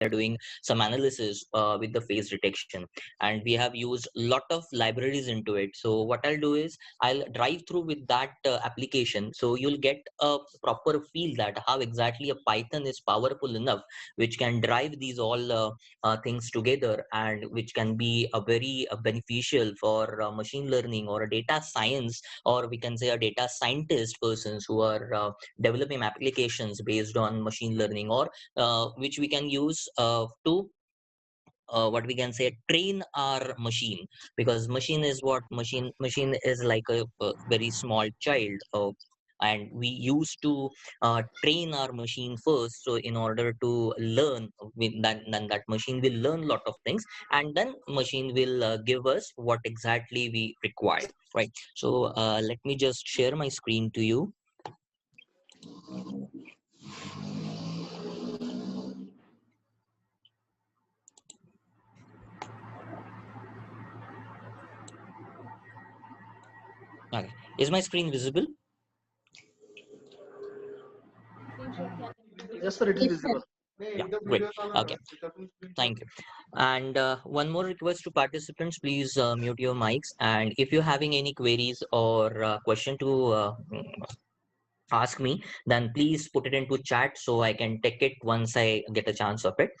are doing some analysis with the face detection, and we have used a lot of libraries into it. So what I'll do is I'll drive through with that application, so you'll get a proper feel that how exactly a Python is powerful enough, which can drive these all things together, and which can be a very beneficial for machine learning or a data science, or we can say a data scientist persons who are developing applications based on machine learning, or which we can use to what we can say train our machine, because machine is what machine is like a very small child, and we used to train our machine first. So in order to learn with that, then that machine will learn a lot of things, and then machine will give us what exactly we require, right? So let me just share my screen to you. Okay, is my screen visible? Yes, sir, it is visible. Yeah, great. Okay, thank you. And one more request to participants, please mute your mics. And if you're having any queries or question to ask me, then please put it into chat so I can take it once I get a chance of it.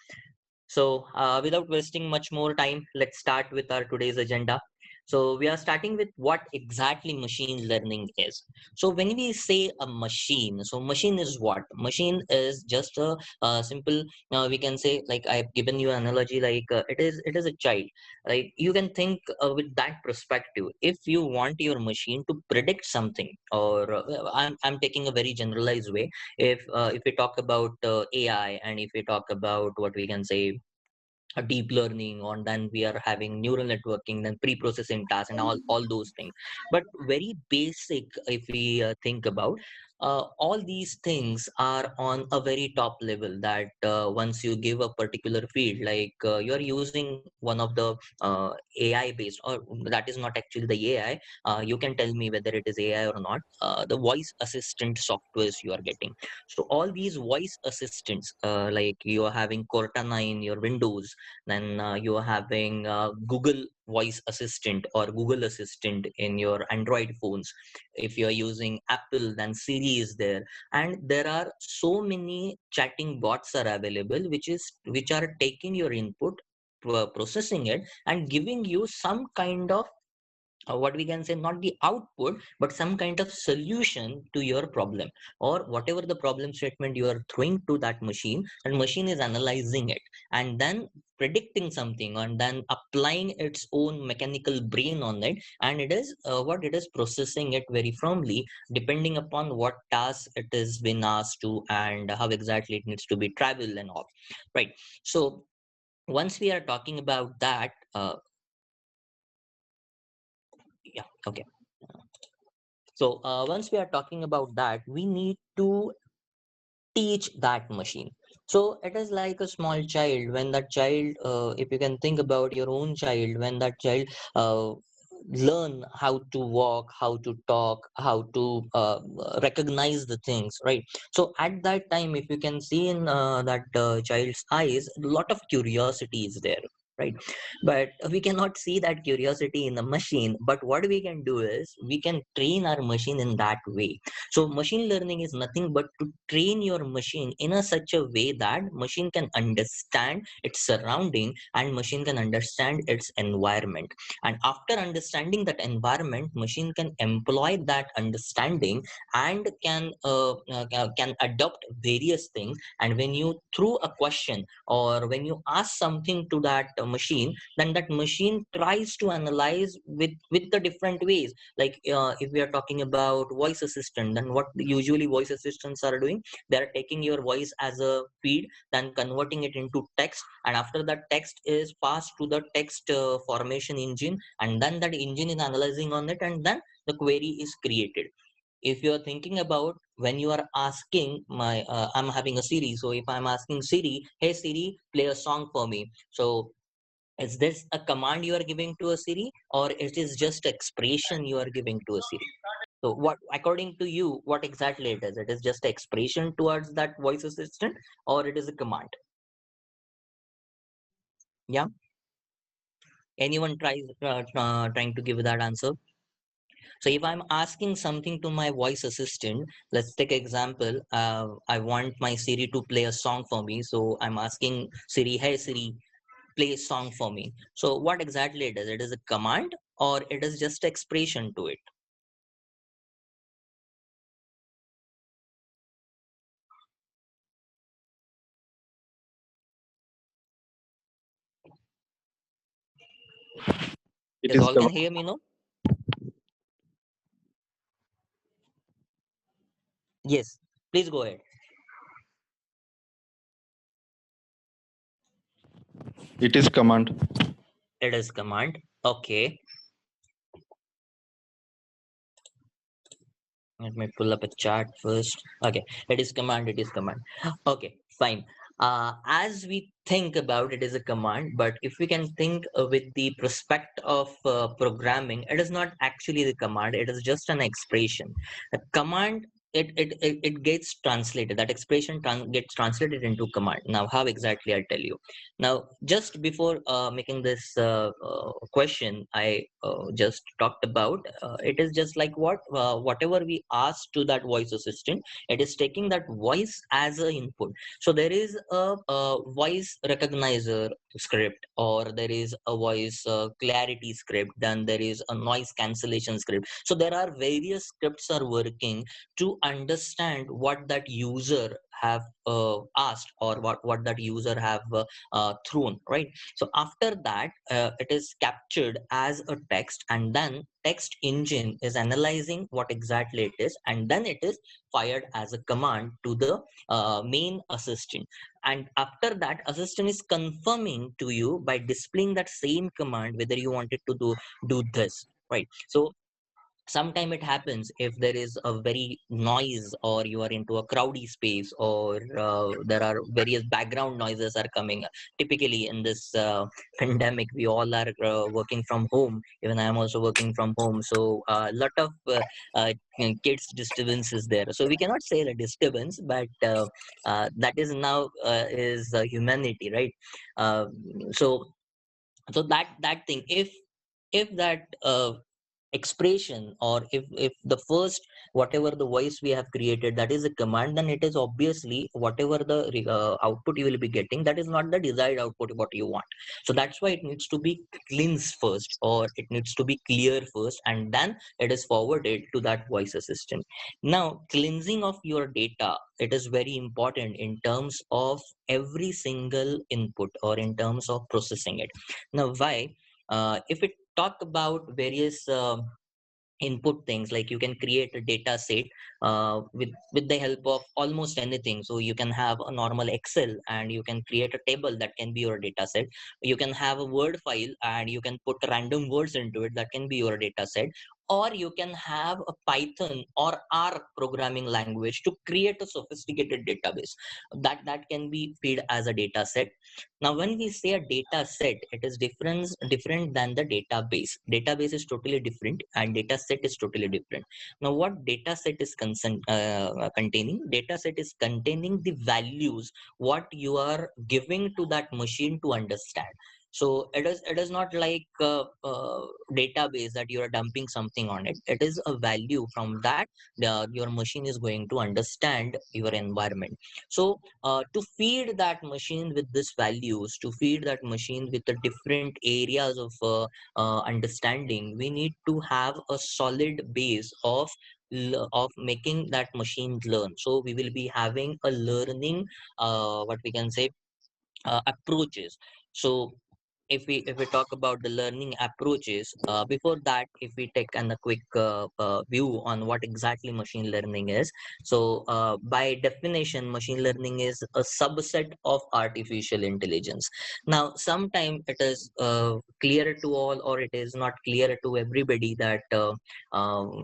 So without wasting much more time, let's start with our today's agenda. So we are starting with what exactly machine learning is. So when we say a machine, so machine is what? Machine is just a simple, we can say, like I've given you an analogy, like it is a child. Like you can think with that perspective. If you want your machine to predict something, or I'm taking a very generalized way. If we talk about AI, and if we talk about what we can say a deep learning, or then we are having neural networking, then pre-processing tasks, and all those things. But very basic, if we think about all these things are on a very top level, that once you give a particular field, like you're using one of the AI based, or that is not actually the AI, you can tell me whether it is AI or not, the voice assistant softwares you are getting. So all these voice assistants, like you are having Cortana in your Windows, then you are having Google voice assistant or Google assistant in your Android phones. If you are using Apple, then Siri is there, and there are so many chatting bots are available, which are taking your input, processing it, and giving you some kind of what we can say, not the output, but some kind of solution to your problem, or whatever the problem statement you are throwing to that machine, and machine is analyzing it, and then predicting something, and then applying its own mechanical brain on it, and it is what it is processing it very firmly, depending upon what task it is been asked to, and how exactly it needs to be traveled and all, right? So once we are talking about that, yeah, okay. So once we are talking about that, we need to teach that machine. So it is like a small child. When that child, if you can think about your own child, when that child learn how to walk, how to talk, how to recognize the things, right? So at that time, if you can see in that child's eyes, a lot of curiosity is there, right? But we cannot see that curiosity in the machine. But what we can do is we can train our machine in that way. So machine learning is nothing but to train your machine in a such a way that machine can understand its surrounding, and machine can understand its environment. And after understanding that environment, machine can employ that understanding, and can adopt various things. And when you throw a question, or when you ask something to that machine, then that machine tries to analyze with the different ways. Like if we are talking about voice assistant, then what usually voice assistants are doing, they are taking your voice as a feed, then converting it into text, and after that text is passed to the text formation engine, and then that engine is analyzing on it, and then the query is created. If you are thinking about when you are asking my I'm having a Siri, so if I'm asking Siri, hey Siri, play a song for me, so is this a command you are giving to a Siri, or it is just expression you are giving to a Siri? So what, according to you, what exactly it is? It is just expression towards that voice assistant, or it is a command? Yeah. Anyone trying to give that answer? So if I'm asking something to my voice assistant, let's take example. I want my Siri to play a song for me. So I'm asking Siri, "Hey Siri, play a song for me." So what exactly it is? It is a command or it is just expression to it? It Is is all can command. hear me? No? Yes. Please go ahead. It is command. It is command. Okay. Let me pull up a chart first. Okay, it is command. It is command. Okay, fine. As we think about it is a command, but if we can think with the prospect of programming, it is not actually the command. It is just an expression. A command. It gets translated. That expression gets translated into command. Now, how exactly? I'll tell you. Now, just before making this question, I just talked about, it is just like whatever we ask to that voice assistant, it is taking that voice as an input. So there is a voice recognizer script, or there is a voice clarity script, then there is a noise cancellation script. So there are various scripts are working to understand what that user have asked, or what that user have thrown, right? So after that, it is captured as a text, and then text engine is analyzing what exactly it is, and then it is fired as a command to the main assistant. And after that, assistant is confirming to you by displaying that same command whether you wanted to do this, right? So sometime it happens if there is a very noise, or you are into a crowdy space, or there are various background noises are coming. Typically in this pandemic, we all are working from home. Even I am also working from home, so a lot of uh, kids disturbance is there. So we cannot say the disturbance, but that is now is humanity, right? uh, so that thing, if that expression, or if the first, whatever the voice we have created, that is a command, then it is obviously whatever the output you will be getting, that is not the desired output what you want. So that's why it needs to be cleansed first, or it needs to be clear first, and then it is forwarded to that voice assistant. Now, cleansing of your data, it is very important in terms of every single input, or in terms of processing it. Now, why? If we talk about various input things, like you can create a data set with the help of almost anything. So you can have a normal Excel, and you can create a table that can be your data set. You can have a Word file, and you can put random words into it, that can be your data set. Or you can have a Python or R programming language to create a sophisticated database that can be feed as a data set. Now, when we say a data set, it is different than the database. Database is totally different, and data set is totally different. Now, what data set is containing? Data set is containing the values what you are giving to that machine to understand. So it is not like database that you are dumping something on it. It is a value from that your machine is going to understand your environment. So to feed that machine with these values, to feed that machine with the different areas of understanding, we need to have a solid base of making that machine learn. So we will be having a learning, what we can say, approaches. So if we talk about the learning approaches, before that, if we take a quick view on what exactly machine learning is. So by definition, machine learning is a subset of artificial intelligence. Now, sometime it is clear to all, or it is not clear to everybody, that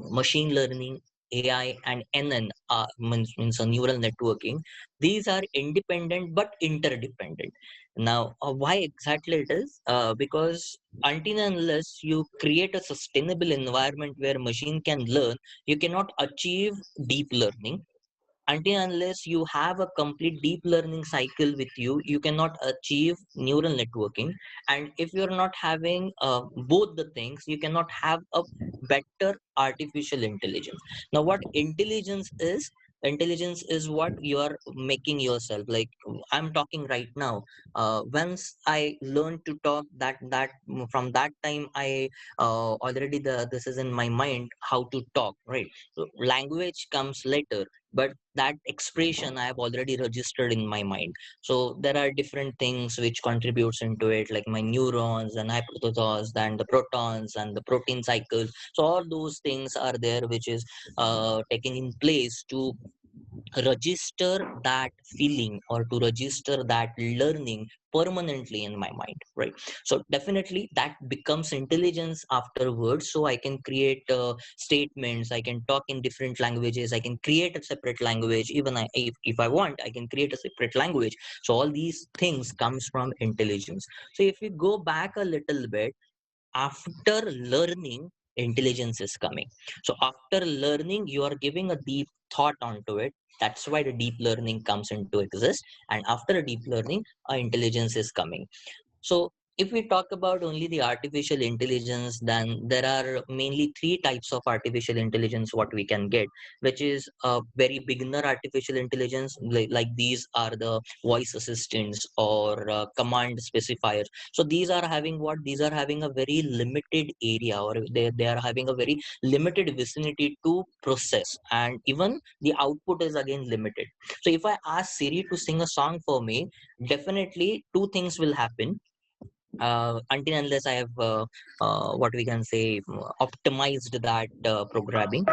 machine learning, AI and NN, means a neural networking, these are independent but interdependent. Now, why exactly it is? Because until and unless you create a sustainable environment where machine can learn, you cannot achieve deep learning. until unless you have a complete deep learning cycle with you, you cannot achieve neural networking. And if you're not having both the things, you cannot have a better artificial intelligence. Now what intelligence is what you are making yourself. Like I'm talking right now, once I learned to talk, that from that time I already this is in my mind how to talk, right? So language comes later, but that expression I have already registered in my mind. So there are different things which contributes into it, like my neurons and hypothalamus and the protons and the protein cycles. So all those things are there, which is taking in place to register that feeling or to register that learning permanently in my mind, right? So definitely that becomes intelligence afterwards. So I can create statements, I can talk in different languages, I can create a separate language. Even if I want, I can create a separate language. So all these things comes from intelligence. So if we go back a little bit, after learning, intelligence is coming. So after learning, you are giving a deep thought onto it. That's why the deep learning comes into exist. And after a deep learning, intelligence is coming. So if we talk about only the artificial intelligence, then there are mainly three types of artificial intelligence what we can get, which is a very beginner artificial intelligence, like these are the voice assistants or command specifiers. So these are having what? These are having a very limited area, or they are having a very limited vicinity to process, and even the output is again limited. So if I ask Siri to sing a song for me, definitely two things will happen. Until unless I have what we can say optimized that programming.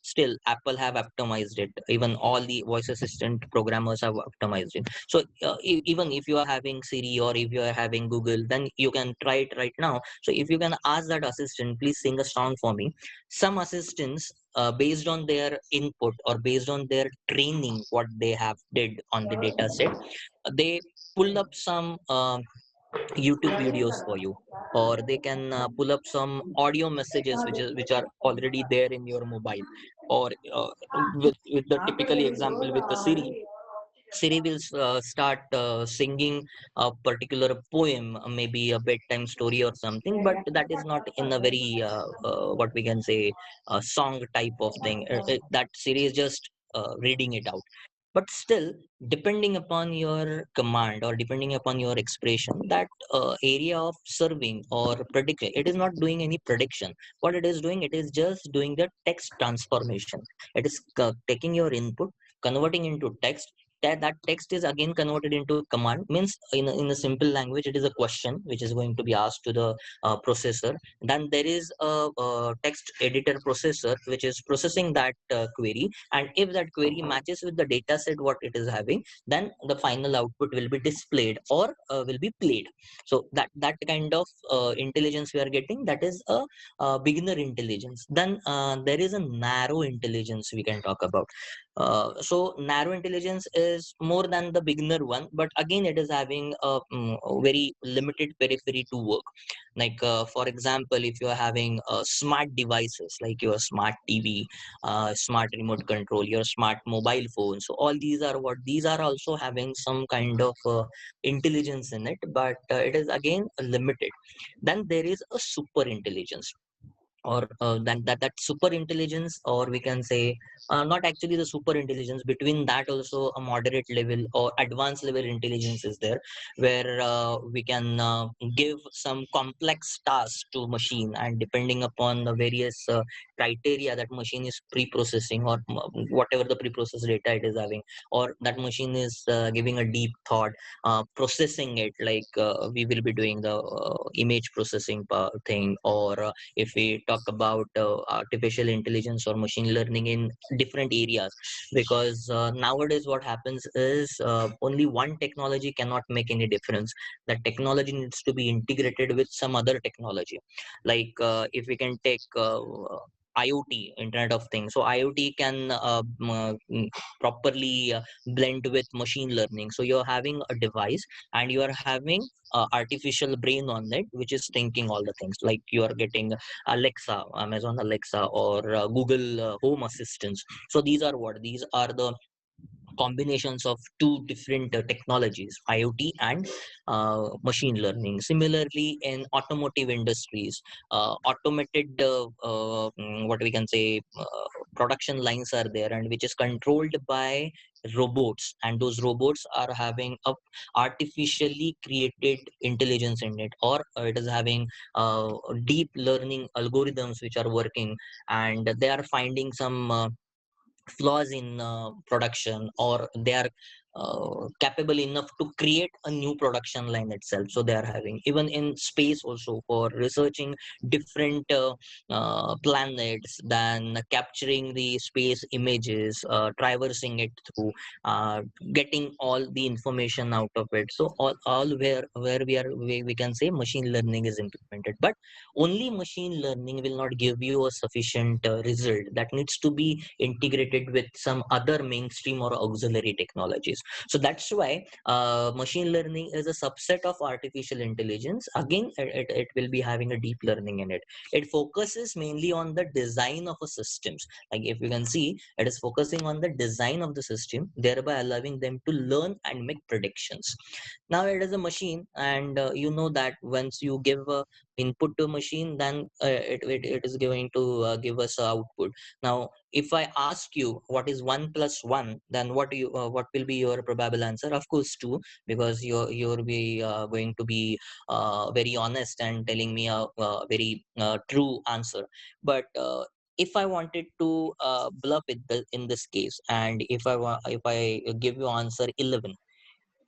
Still, Apple have optimized it. Even all the voice assistant programmers have optimized it. So even if you are having Siri or if you are having Google, then you can try it right now. So if you can ask that assistant, please sing a song for me. Some assistants, based on their input or based on their training, what they have did on the data set, they pull up some YouTube videos for you, or they can pull up some audio messages which are already there in your mobile, or with the typically example with the Siri will start singing a particular poem, maybe a bedtime story or something, but that is not in a very what we can say song type of thing. That Siri is just reading it out. But still, depending upon your command or depending upon your expression, that area of serving or prediction, it is not doing any prediction. What it is doing, it is just doing the text transformation. It is taking your input, converting into text. That text is again converted into command. Means in a simple language, it is a question which is going to be asked to the processor. Then there is a text editor processor which is processing that query, and if that query matches with the data set what it is having, then the final output will be displayed or will be played. So that kind of intelligence we are getting, that is a beginner intelligence. Then there is a narrow intelligence we can talk about. So narrow intelligence is more than the beginner one, but again it is having a very limited periphery to work. Like for example, if you are having smart devices like your smart TV, smart remote control, your smart mobile phone, so all these are what? These are also having some kind of intelligence in it, but it is again limited. Then there is a super intelligence, or that super intelligence, or we can say not actually the super intelligence. Between that also a moderate level or advanced level intelligence is there, where we can give some complex tasks to machine, and depending upon the various criteria that machine is pre-processing, or whatever the pre-processed data it is having, or that machine is giving a deep thought, processing it, like we will be doing the image processing thing, or if we talk about artificial intelligence or machine learning in different areas. Because nowadays what happens is only one technology cannot make any difference. That technology needs to be integrated with some other technology. Like if we can take IoT, Internet of Things. So IoT can properly blend with machine learning. So you're having a device and you are having artificial brain on it, which is thinking all the things. Like you are getting Alexa, Amazon Alexa, or Google Home Assistants. So these are what? These are the combinations of two different technologies, IoT and machine learning. Similarly, in automotive industries, automated what we can say production lines are there, and which is controlled by robots, and those robots are having a artificially created intelligence in it, or it is having deep learning algorithms which are working, and they are finding some flaws in production, or they are capable enough to create a new production line itself. So they are having, even in space also, for researching different planets, then capturing the space images, traversing it through, uh, getting all the information out of it. So all where we can say machine learning is implemented. But only machine learning will not give you a sufficient result. That needs to be integrated with some other mainstream or auxiliary technologies. So that's why machine learning is a subset of artificial intelligence. Again, it will be having a deep learning in it. It focuses mainly on the design of a systems. Like if you can see, it is focusing on the design of the system, thereby allowing them to learn and make predictions. Now it is a machine, and you know that once you give input to a machine, then it is going to give us a output. Now if I ask you what is 1 plus 1, then what will be your probable answer? Of course 2, because you'll be going to be very honest and telling me a very true answer. But if I wanted to bluff in this case, and if I give you answer 11,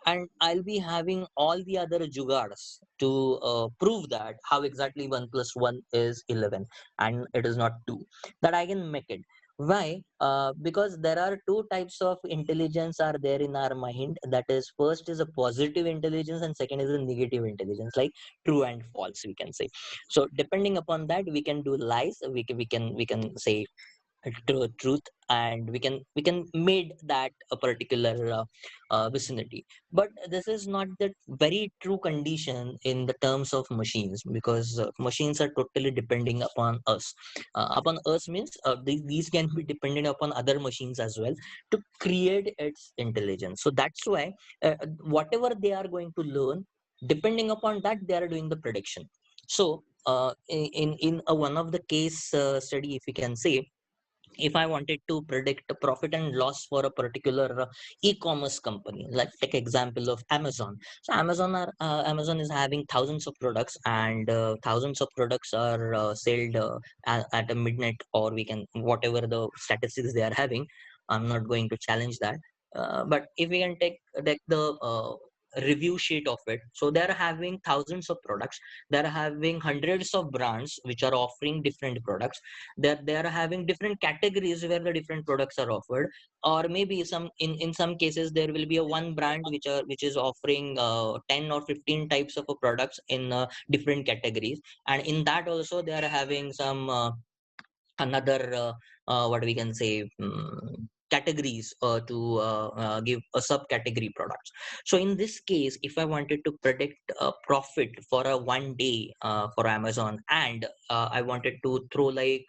and I'll be having all the other jugaads to prove that how exactly 1 plus 1 is 11 and it is not 2, that I can make it. Why? Because there are two types of intelligence are there in our mind. That is, first is a positive intelligence and second is a negative intelligence, like true and false, we can say. So depending upon that, we can do lies, we can say truth, and we can made that a particular vicinity. But this is not the very true condition in the terms of machines, because machines are totally depending upon us means these can be dependent upon other machines as well to create its intelligence. So that's why whatever they are going to learn, depending upon that they are doing the prediction. So in one of the case study, if we can say, if I wanted to predict a profit and loss for a particular e-commerce company, let's take example of Amazon. So Amazon is having thousands of products, and thousands of products are sold at a midnight, or we can whatever the statistics they are having. I'm not going to challenge that. But if we can take the review sheet of it, so they are having thousands of products, they are having hundreds of brands which are offering different products, that they are having different categories where the different products are offered. Or maybe some in some cases there will be a one brand which is offering 10 or 15 types of products in different categories, and in that also they are having some another what we can say categories to give a subcategory products. So in this case, if I wanted to predict a profit for a one day for Amazon, and I wanted to throw like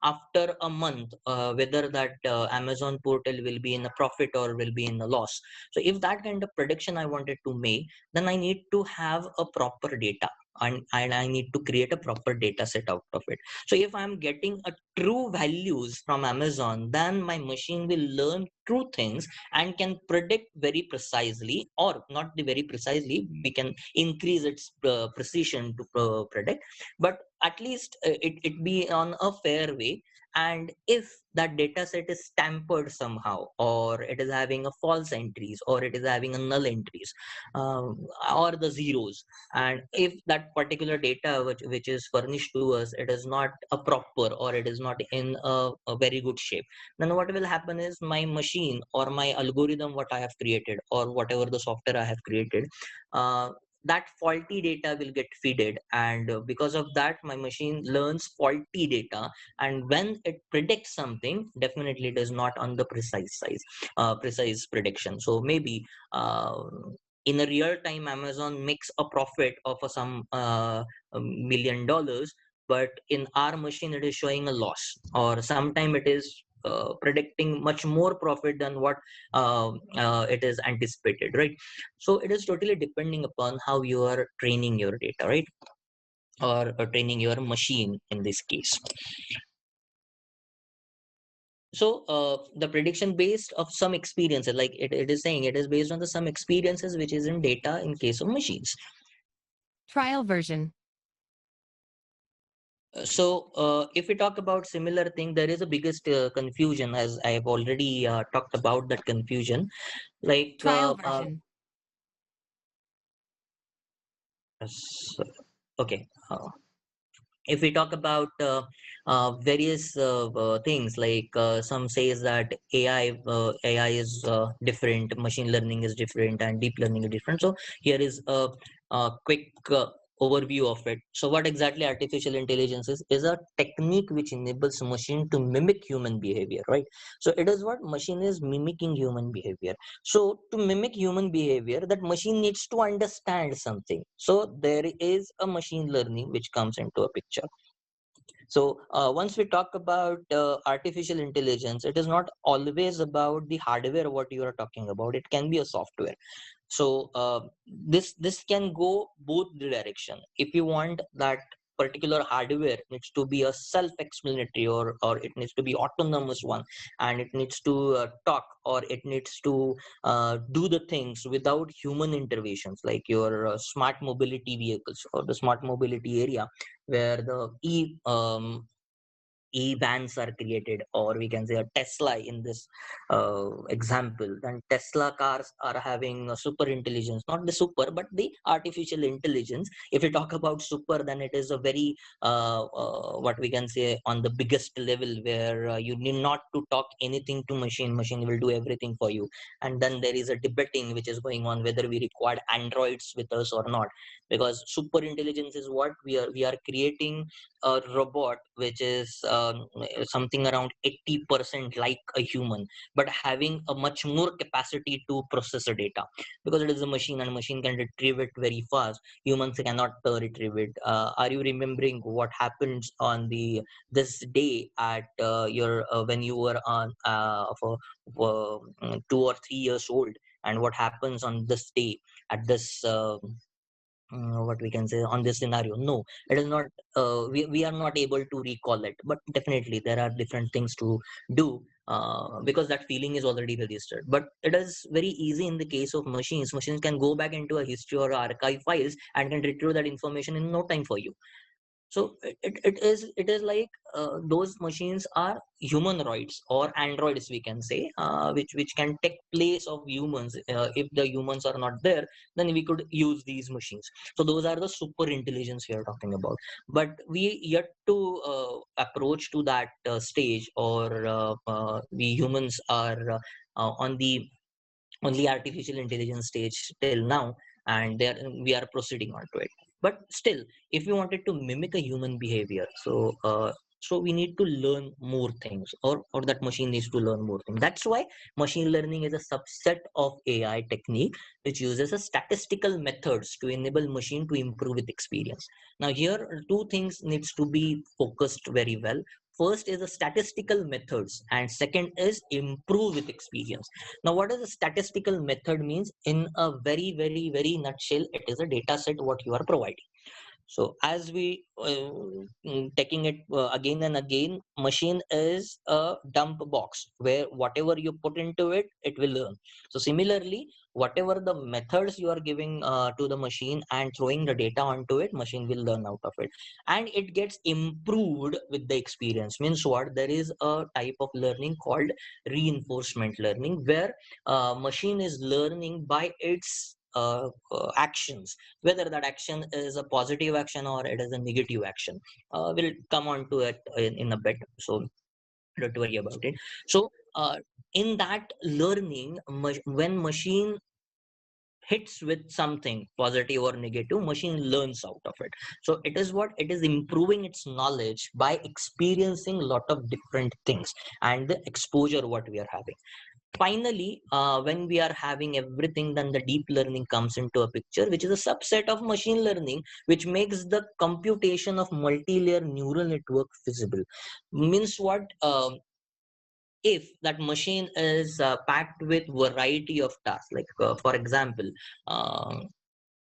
after a month whether that Amazon portal will be in a profit or will be in a loss. So if that kind of prediction I wanted to make, then I need to have a proper data, and I need to create a proper data set out of it. So if I'm getting a true values from Amazon, then my machine will learn true things and can predict very precisely, or not the very precisely, we can increase its precision to predict, but at least it be on a fair way. And if that data set is tampered somehow, or it is having a false entries, or it is having a null entries, or the zeros, and if that particular data which is furnished to us, it is not a proper, or it is not in a very good shape, then what will happen is my machine or my algorithm what I have created, or whatever the software I have created, uh, that faulty data will get feeded, and because of that my machine learns faulty data, and when it predicts something, definitely it is not on the precise prediction. So maybe uh, in a real time Amazon makes a profit of some $1 million, but in our machine it is showing a loss, or sometime it is predicting much more profit than what it is anticipated, right? So it is totally depending upon how you are training your data, right? Or training your machine in this case. So the prediction based of some experiences, like it is saying, it is based on the some experiences which is in data in case of machines. Trial version. So if we talk about similar thing, there is a biggest confusion, as I have already talked about that confusion. Like Trial version. okay. If we talk about various things, like some says that AI is different, machine learning is different, and deep learning is different. So here is a quick overview of it. So what exactly artificial intelligence is a technique which enables machine to mimic human behavior, right? So it is what machine is mimicking human behavior. So to mimic human behavior, that machine needs to understand something. So there is a machine learning which comes into a picture. So once we talk about artificial intelligence, it is not always about the hardware what you are talking about. It can be a software. So this can go both the direction. If you want that particular hardware needs to be a self-explanatory, or it needs to be autonomous one, and it needs to talk, or it needs to do the things without human interventions, like your smart mobility vehicles or the smart mobility area, where the e-vans are created, or we can say a Tesla in this example. Then Tesla cars are having a super intelligence, not the super but the artificial intelligence. If we talk about super, then it is a very what we can say on the biggest level, where you need not to talk anything to machine will do everything for you. And then there is a debating which is going on whether we require androids with us or not, because super intelligence is what we are creating a robot which is something around 80% like a human, but having a much more capacity to process the data, because it is a machine and machine can retrieve it very fast. Humans cannot retrieve it. Are you remembering what happens on the this day at your when you were on for 2 or 3 years old, and what happens on this day at this what we can say on this scenario? No, it is not. We are not able to recall it, but definitely there are different things to do, because that feeling is already registered. But it is very easy in the case of machines can go back into a history or archive files and can retrieve that information in no time for you. So it is like those machines are humanoids or androids, we can say, which can take place of humans. If the humans are not there, then we could use these machines. So those are the super intelligence we are talking about. But we yet to approach to that stage, or we humans are on the artificial intelligence stage till now, and there we are proceeding on to it. But still, if we wanted to mimic a human behavior, so we need to learn more things, or that machine needs to learn more things. That's why machine learning is a subset of AI technique which uses a statistical methods to enable machine to improve with experience. Now here two things needs to be focused very well. First is the statistical methods, and second is improve with experience. Now, what does a statistical method means? In a very, very, very nutshell, it is a data set what you are providing. So as we taking it again and again, machine is a dump box where whatever you put into it, it will learn. So similarly, whatever the methods you are giving to the machine and throwing the data onto it, machine will learn out of it, and it gets improved with the experience. Means what? There is a type of learning called reinforcement learning, where machine is learning by its actions, whether that action is a positive action or it is a negative action. We'll come on to it in a bit, so don't worry about it. So in that learning, when machine hits with something positive or negative, machine learns out of it. So it is what? It is improving its knowledge by experiencing a lot of different things and the exposure what we are having. Finally, when we are having everything, then the deep learning comes into a picture, which is a subset of machine learning, which makes the computation of multi-layer neural network feasible. Means what? if that machine is packed with variety of tasks, like for example, uh,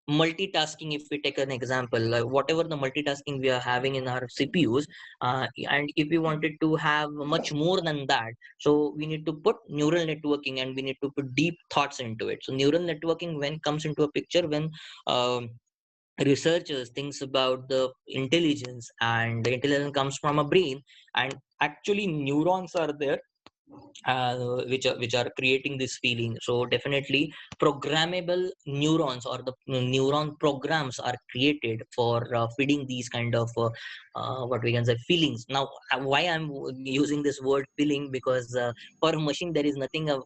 multitasking. If we take an example, like whatever the multitasking we are having in our CPUs, and if we wanted to have much more than that, so we need to put neural networking and we need to put deep thoughts into it. So neural networking when comes into a picture when um, researchers thinks about the intelligence, and the intelligence comes from a brain, and actually neurons are there, which are creating this feeling. So definitely programmable neurons or the neuron programs are created for feeding these kind of what we can say feelings. Now why I'm using this word feeling, because for a machine there is nothing of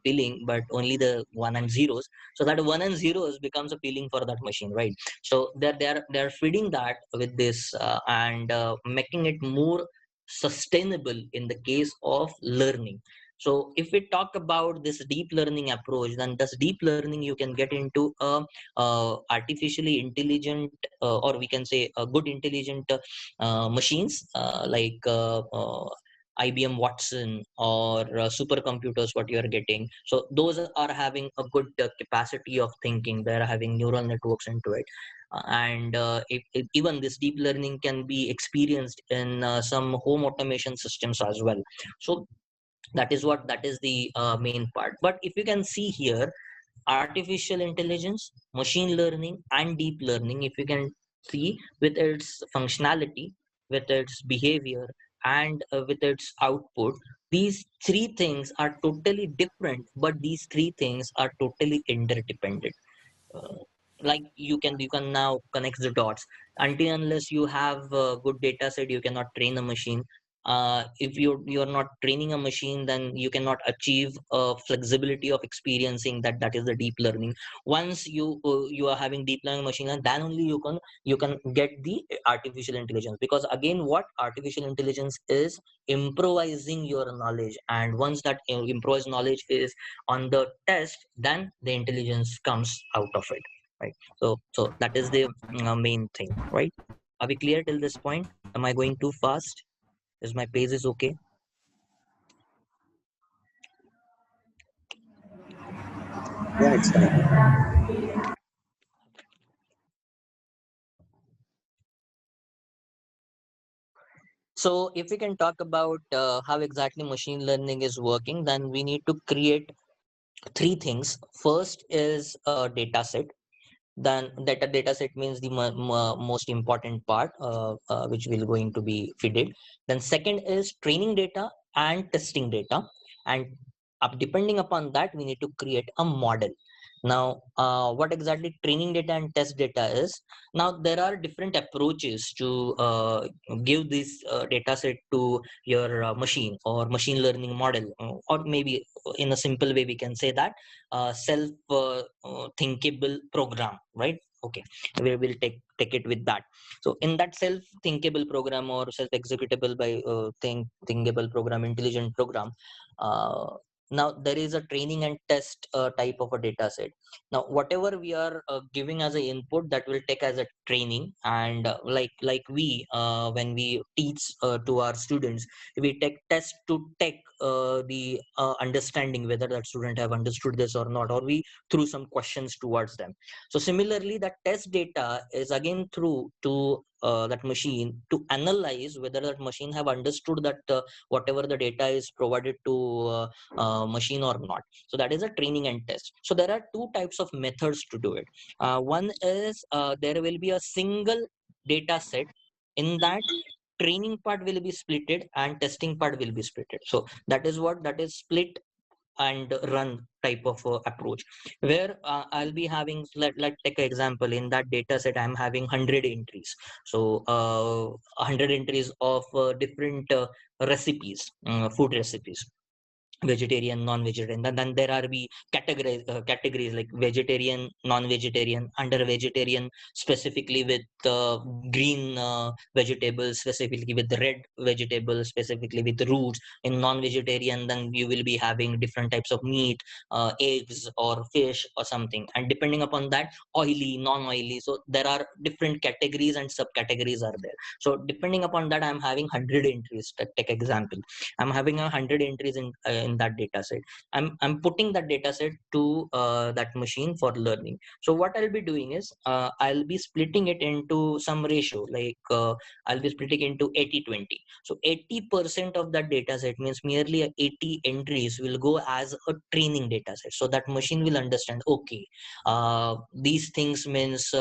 feeling but only the one and zeros. So that one and zeros becomes a feeling for that machine, right? So they're feeding that with this and making it more sustainable in the case of learning. So if we talk about this deep learning approach, then this deep learning you can get into artificially intelligent or we can say good intelligent machines like IBM Watson or supercomputers, what you are getting. So those are having a good capacity of thinking. They are having neural networks into it. And even this deep learning can be experienced in some home automation systems as well. So that is the main part. But if you can see here, artificial intelligence, machine learning, and deep learning, if you can see with its functionality, with its behavior, and with its output, these three things are totally different, but these three things are totally interdependent. uh, like you can now connect the dots. Until unless you have a good data set, you cannot train a machine. If you're not training a machine, then you cannot achieve flexibility of experiencing that is the deep learning. Once you are having deep learning machine, and then only you can get the artificial intelligence. Because again, what artificial intelligence is improvising your knowledge, and once that improvised knowledge is on the test, then the intelligence comes out of it, right? So that is the main thing, right? Are we clear till this point? Am I going too fast? Is my pace is okay? Yeah, it's fine. So if we can talk about how exactly machine learning is working, then we need to create three things. First is a data set. Then that a data set means the most important part, which will going to be fed. Then second is training data and testing data, and depending upon that we need to create a model. Now what exactly training data and test data is? Now there are different approaches to give this data set to your machine or machine learning model, or maybe in a simple way we can say that self thinkable program, right? Okay, we will take it with that. So in that self thinkable program or self executable by thinkable program, intelligent program, uh, now there is a training and test type of a data set. Now whatever we are giving as an input, that will take as a training. And like we when we teach to our students, we take test to take the understanding whether that student have understood this or not, or we through some questions towards them. So similarly, that test data is again through to that machine to analyze whether that machine have understood that whatever the data is provided to machine or not. So that is a training and test. So there are two types of methods to do it. One is there will be a single data set. In that, training part will be splitted and testing part will be splitted. So that is split and run type of approach, where I'll be having, let take an example. In that data set I'm having 100 entries. So 100 entries of different recipes, food recipes. vegetarian, non-vegetarian. Then there are categories like vegetarian, non-vegetarian, under vegetarian specifically with green vegetables, specifically with the red vegetables, specifically with the roots. In non-vegetarian, then you will be having different types of meat, eggs or fish or something, and depending upon that, oily, non-oily. So there are different categories and subcategories are there. So depending upon that, I'm having 100 entries. Take example, I'm having 100 entries in that data set. I'm putting that data set to that machine for learning. So what I'll be doing is I'll be splitting it into some ratio, like I'll be splitting into 80-20. So 80% of that data set means merely 80 entries will go as a training data set, so that machine will understand, okay, these things means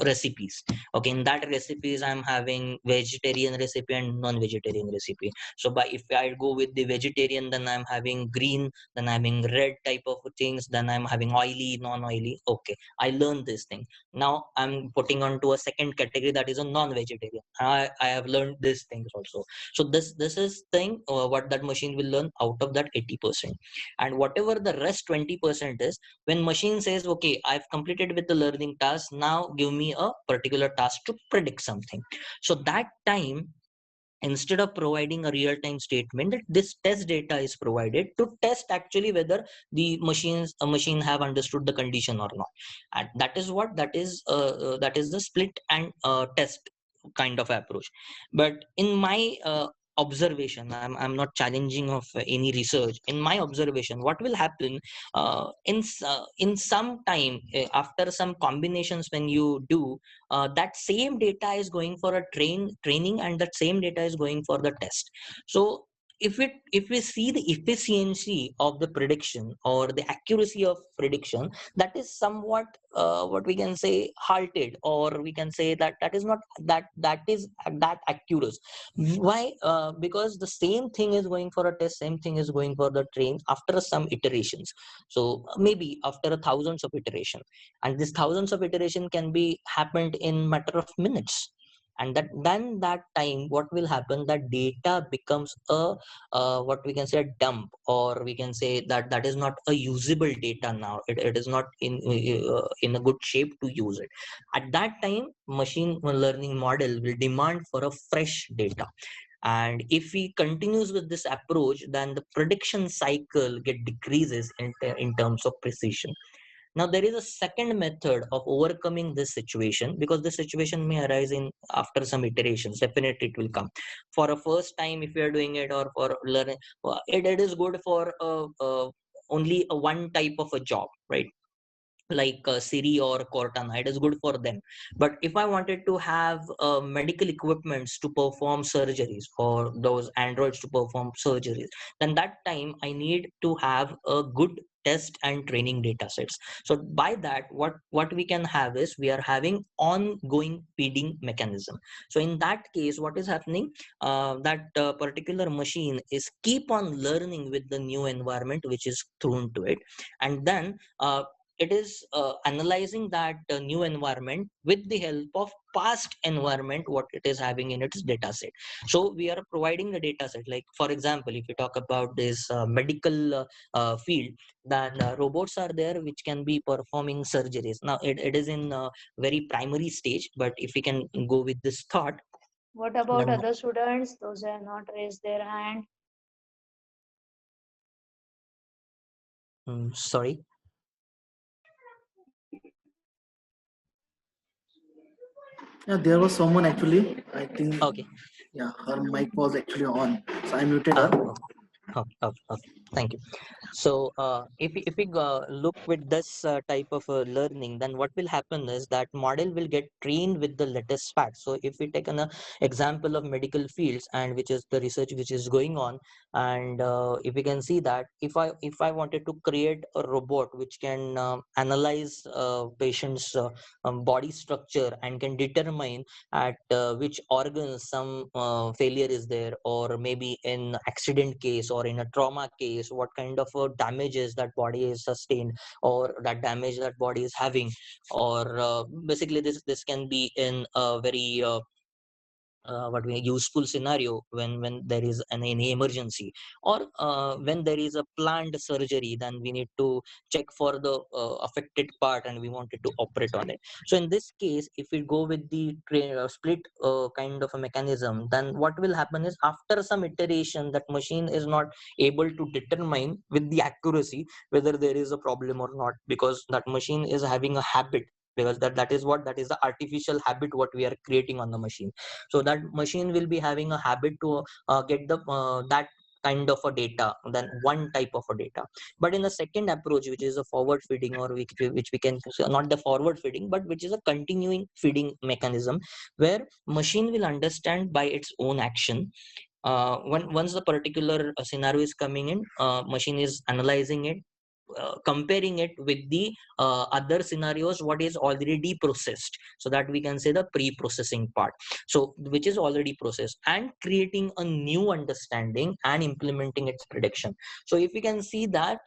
recipes. Okay, in that recipes I'm having vegetarian recipe and non-vegetarian recipe. So by if I go with the vegetarian, then I'm having green, then I'm having red type of things, then I'm having oily, non-oily. Okay, I learned this thing. Now I'm putting on to a second category, that is a non-vegetarian. I have learned these things also. So this is thing what that machine will learn out of that 80%. And whatever the rest 20% is, when machine says, okay, I've completed with the learning task, now give me a particular task to predict something. So that time, instead of providing a real-time statement, that this test data is provided to test actually whether the machine have understood the condition or not. And that is the split and test kind of approach. But in my observation, I'm not challenging of any research. In my observation, what will happen in some time, after some combinations when you do, that same data is going for a training, and that same data is going for the test. So if we see the efficiency of the prediction or the accuracy of prediction, that is somewhat what we can say halted, or we can say that that is not that is that accurate. Why? Because the same thing is going for a test, same thing is going for the train after some iterations. So maybe after thousands of iteration, and this thousands of iteration can be happened in matter of minutes. And that then that time, what will happen, that data becomes a what we can say a dump, or we can say that that is not a usable data now. It is not in a good shape to use it. At that time, machine learning model will demand for a fresh data. And if we continues with this approach, then the prediction cycle get decreases in terms of precision. Now there is a second method of overcoming this situation, because this situation may arise in after some iterations. Definitely it will come. For a first time, if you are doing it, or for learning, it is good for only a one type of a job, right? Like Siri or Cortana, it is good for them. But if I wanted to have medical equipments to perform surgeries, or those androids to perform surgeries, then that time I need to have a good test and training data sets. So by that, what we can have is, we are having ongoing feeding mechanism. So in that case, what is happening, that particular machine is keep on learning with the new environment which is thrown to it. And then it is analyzing that new environment with the help of past environment what it is having in its data set. So we are providing the data set, like for example, if you talk about this medical field, then robots are there which can be performing surgeries. Now it is in very primary stage, but if we can go with this thought, What about then other students? Those who have not raised their hand. sorry. Yeah, there was someone actually. I think, Okay. yeah, her mic was actually on, so I muted Ah, her. okay, okay, okay. Thank you. So, if we look with this type of learning, then what will happen is that model will get trained with the latest facts. So, if we take an example of medical fields, and which is the research which is going on, and if we can see that if I wanted to create a robot which can analyze patients' body structure and can determine at which organs some failure is there, or maybe in accident case or in a trauma case, what kind of damages that body is sustained, or that damage that body is having, or basically this can be in a very useful scenario when there is any emergency, or when there is a planned surgery, then we need to check for the affected part and we wanted to operate on it. So in this case, if we go with the split kind of a mechanism, then what will happen is after some iteration, that machine is not able to determine with the accuracy whether there is a problem or not, because that machine is having a habit, because that is the artificial habit what we are creating on the machine. So that machine will be having a habit to get the that kind of a data, than one type of a data. But in the second approach, which is a forward feeding, or which we can not the forward feeding, but which is a continuing feeding mechanism, where machine will understand by its own action. Once the particular scenario is coming in, machine is analyzing it, comparing it with the other scenarios what is already processed, so that we can say the pre-processing part, so which is already processed, and creating a new understanding and implementing its prediction. So if we can see that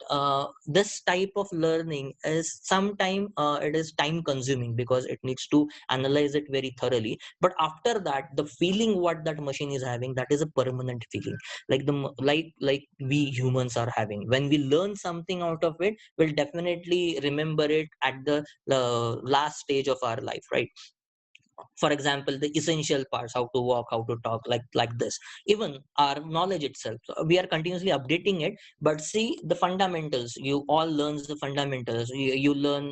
this type of learning is sometime it is time consuming, because it needs to analyze it very thoroughly, but after that the feeling what that machine is having, that is a permanent feeling, like like we humans are having. When we learn something out of it, we'll definitely remember it at the last stage of our life, right? For example, the essential parts, how to walk, how to talk, like this. Even our knowledge itself, so we are continuously updating it, but see the fundamentals, you all learns the fundamentals. You learn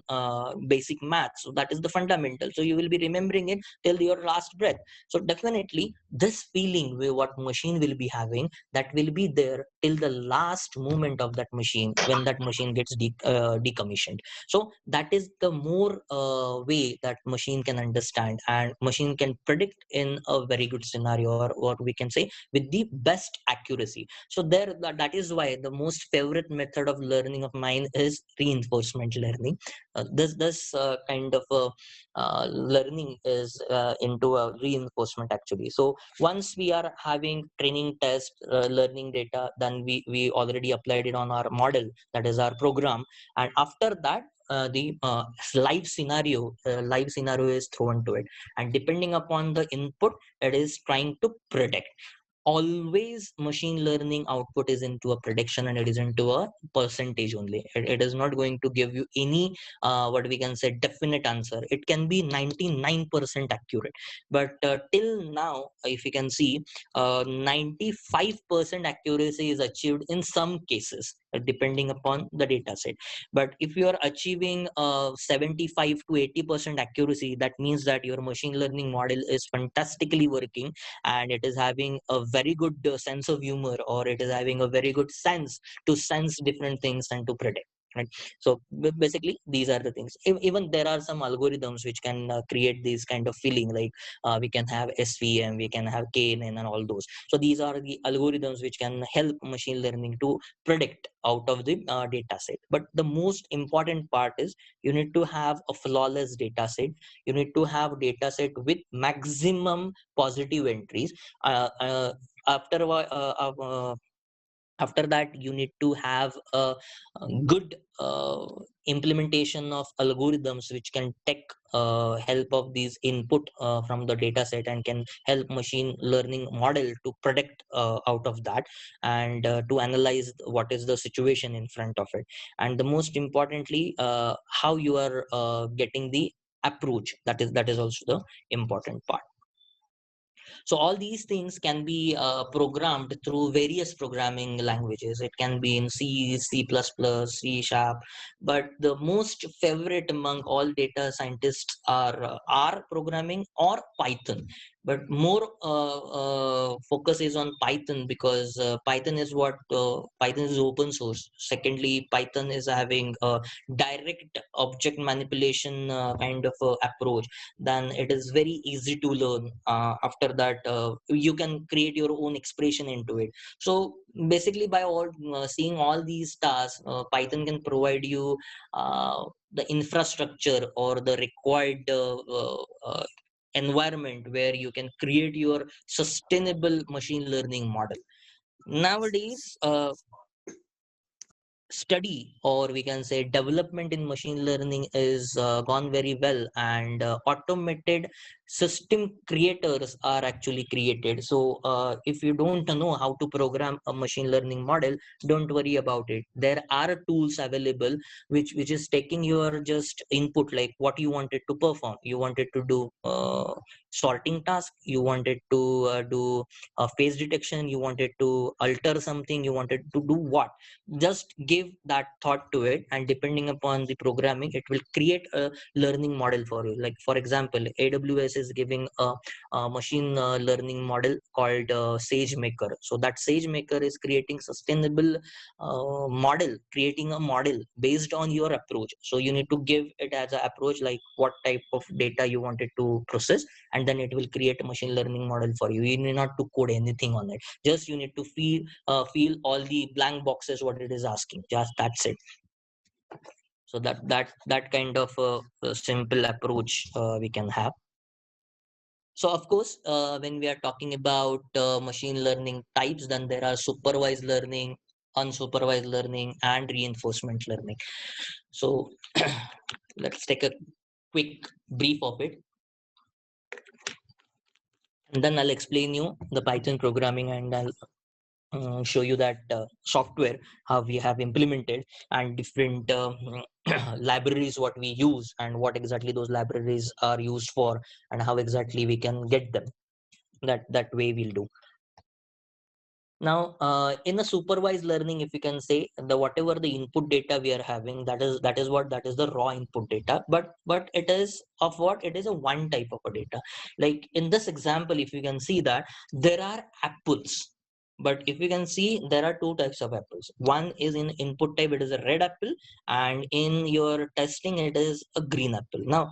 basic math, so that is the fundamental, so you will be remembering it till your last breath. So definitely this feeling what machine will be having, that will be there till the last moment of that machine, when that machine gets decommissioned. So that is the more way that machine can understand, and machine can predict in a very good scenario, or what we can say with the best accuracy. So there, that is why the most favorite method of learning of mine is reinforcement learning. This kind of learning is into a reinforcement actually. So once we are having training test learning data, then we already applied it on our model, that is our program, and after that the live scenario is thrown to it, and depending upon the input, it is trying to predict. Always machine learning output is into a prediction, and it is into a percentage only. It is not going to give you any what we can say definite answer. It can be 99% accurate, but till now, if you can see, 95% accuracy is achieved in some cases, depending upon the data set. But if you are achieving 75 to 80% accuracy, that means that your machine learning model is fantastically working, and it is having a very good sense of humor, or it is having a very good sense to sense different things and to predict, right? So basically these are the things. Even there are some algorithms which can create this kind of feeling, like we can have svm, we can have knn and all those. So these are the algorithms which can help machine learning to predict out of the data set. But the most important part is you need to have a flawless data set. You need to have data set with maximum positive entries. After a while, after that, you need to have a good implementation of algorithms which can take help of these input from the data set, and can help machine learning model to predict out of that, and to analyze what is the situation in front of it. And the most importantly, how you are getting the approach, that is also the important part. So all these things can be programmed through various programming languages. It can be in C, C++, C sharp, but the most favorite among all data scientists are R programming or Python. But more focus is on Python, because Python is open source. Secondly, Python is having a direct object manipulation kind of approach. Then it is very easy to learn. After that, you can create your own expression into it. So basically, by all seeing all these tasks, Python can provide you the infrastructure or the required environment where you can create your sustainable machine learning model. Nowadays, study, or we can say development in machine learning is gone very well, and automated system creators are actually created. So if you don't know how to program a machine learning model, don't worry about it. There are tools available which is taking your just input, like what you wanted to perform. You wanted to do sorting task, you wanted to do face detection, you wanted to alter something, you wanted to do what, just give that thought to it, and depending upon the programming, it will create a learning model for you. Like for example, AWS is giving a machine learning model called SageMaker. So that SageMaker is creating sustainable model, creating a model based on your approach. So you need to give it as an approach, like what type of data you wanted to process, and then it will create a machine learning model for you. You need not to code anything on it, just you need to feel all the blank boxes what it is asking, just that's it. So that kind of a simple approach we can have. So of course, when we are talking about machine learning types, then there are supervised learning, unsupervised learning, and reinforcement learning. So let's take a quick brief of it, and then I'll explain you the Python programming, and I'll show you that software how we have implemented, and different libraries what we use, and what exactly those libraries are used for, and how exactly we can get them. That way we'll do. Now in the supervised learning, if you can say, the whatever the input data we are having, that is the raw input data, but it is of what, it is a one type of a data. Like in this example, if you can see that there are apples, but if you can see, there are two types of apples. One is in input type, it is a red apple, and in your testing, it is a green apple. Now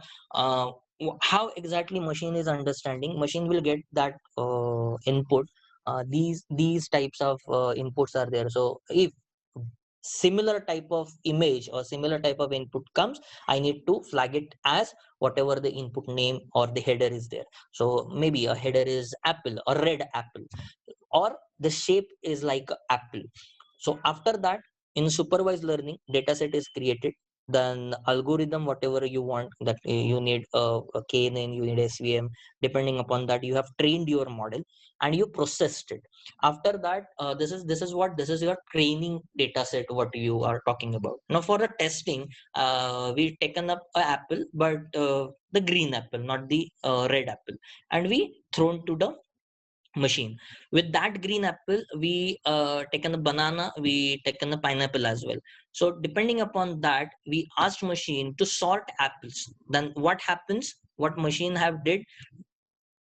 how exactly machine is understanding, machine will get that input. These types of inputs are there. So if similar type of image or similar type of input comes, I need to flag it as whatever the input name or the header is there. So maybe a header is apple or red apple, or the shape is like apple. So after that, in supervised learning, dataset is created. Then algorithm, whatever you want, that you need a knn, you need svm, depending upon that you have trained your model and you processed it. After that, this is your training data set what you are talking about. Now for the testing, we taken up a apple, but the green apple, not the red apple, and we thrown to the machine. With that green apple, we taken the banana, we taken the pineapple as well. So depending upon that, we asked machine to sort apples. Then what happens, what machine have did,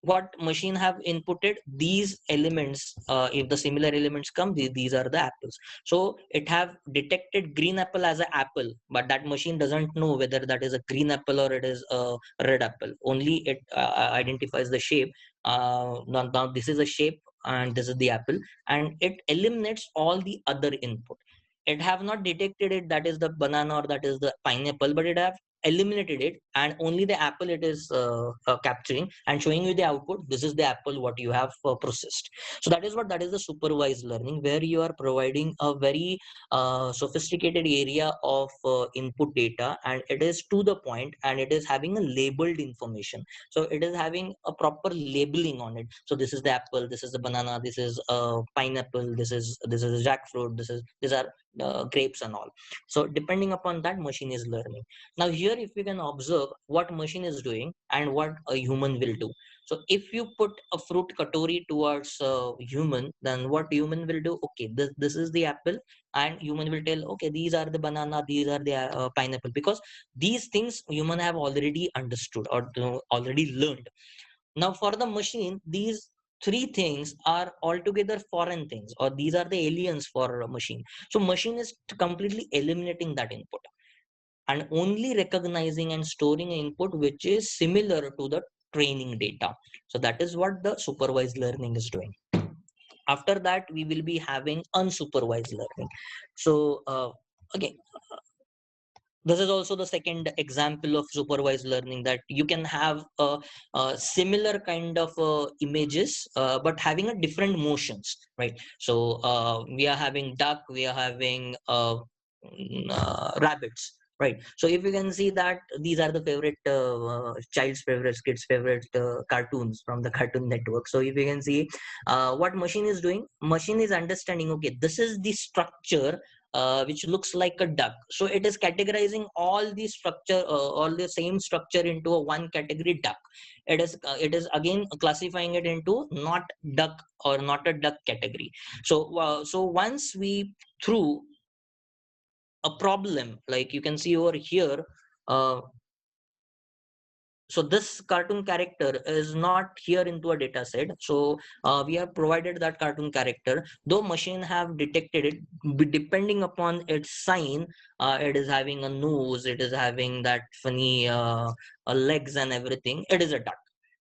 what machine have inputted these elements, if the similar elements come, these are the apples. So it have detected green apple as an apple, but that machine doesn't know whether that is a green apple or it is a red apple. Only it identifies the shape. Now this is a shape and this is the apple, and it eliminates all the other input. It have not detected it that is the banana or that is the pineapple, but it have eliminated it, and only the apple it is capturing and showing you the output. This is the apple what you have processed. So that is the supervised learning, where you are providing a very sophisticated area of input data, and it is to the point, and it is having a labeled information. So it is having a proper labeling on it. So this is the apple, this is the banana, this is pineapple, this is jackfruit, these are grapes and all. So depending upon that, machine is learning. Now here, if you can observe what machine is doing and what a human will do. So if you put a fruit katori towards a human, then what human will do? Okay, this is the apple, and human will tell, okay, these are the banana, these are the pineapple, because these things human have already understood or already learned. Now for the machine, these three things are altogether foreign things, or these are the aliens for a machine. So machine is completely eliminating that input and only recognizing and storing an input which is similar to the training data. So that is what the supervised learning is doing. After that, we will be having unsupervised learning. So again, this is also the second example of supervised learning, that you can have a similar kind of images, but having a different motions, right? So we are having duck, we are having rabbits. right? So if you can see that these are the favorite child's favorites, kids favorite cartoons from the Cartoon Network. So if you can see what machine is doing, machine is understanding, okay, this is the structure which looks like a duck. So it is categorizing all the structure, all the same structure into a one category duck. It is again classifying it into not duck or not a duck category. So once we through a problem, like you can see over here, uh, so this cartoon character is not here into a data set. So we have provided that cartoon character, though machine have detected it depending upon its sign. It is having a nose, it is having that funny legs and everything. It is a duck.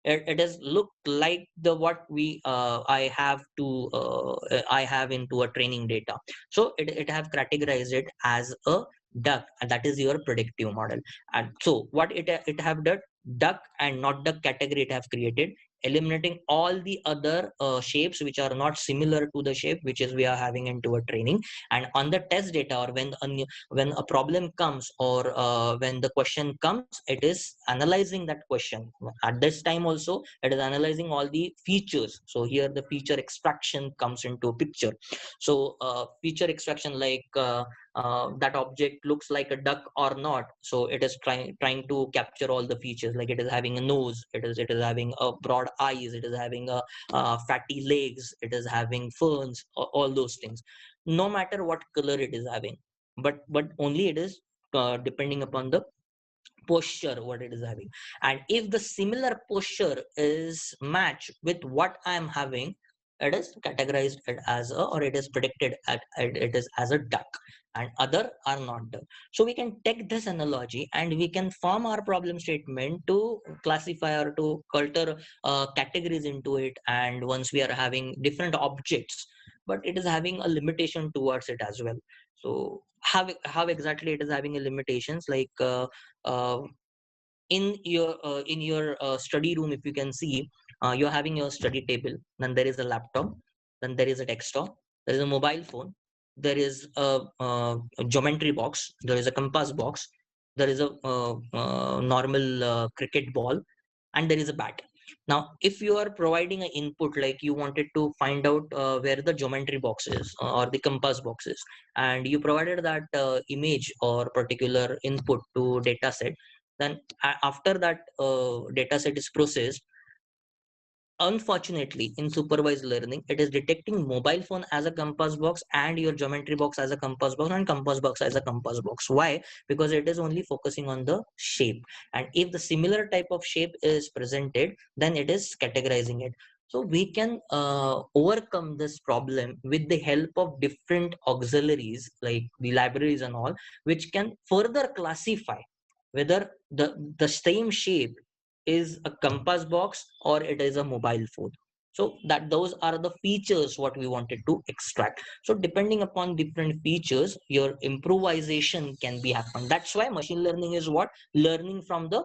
It is look like the what we I have into a training data. So it have categorized it as a duck, and that is your predictive model. And so what it have done, duck and not duck category it have created, eliminating all the other shapes which are not similar to the shape which is we are having into a training. And on the test data, or when a problem comes, or when the question comes, it is analyzing that question. At this time also it is analyzing all the features. So here the feature extraction comes into a picture. So feature extraction, like that object looks like a duck or not. So it is trying to capture all the features, like it is having a nose, it is having a broad eyes, it is having a fatty legs, it is having ferns, all those things, no matter what color it is having. But only it is depending upon the posture what it is having. And if the similar posture is matched with what I am having, it is categorized it as a, or it is predicted at it is as a duck, and other are not duck. So we can take this analogy and we can form our problem statement to classify or to culture categories into it. And once we are having different objects, but it is having a limitation towards it as well. So how exactly it is having a limitations, like uh, in your study room, if you can see, you're having your study table, then there is a laptop, then there is a desktop, there is a mobile phone, there is a geometry box, there is a compass box, there is a normal cricket ball, and there is a bat. Now if you are providing an input, like you wanted to find out where the geometry box is, or the compass box is, and you provided that image or particular input to data set, then after that data set is processed, unfortunately in supervised learning it is detecting mobile phone as a compass box and your geometry box as a compass box and compass box as a compass box. Why? Because it is only focusing on the shape, and if the similar type of shape is presented, then it is categorizing it. So we can overcome this problem with the help of different auxiliaries like the libraries and all, which can further classify whether the same shape is a compass box or it is a mobile phone. So that those are the features what we wanted to extract. So depending upon different features, your improvisation can be happen. That's why machine learning is what, learning from the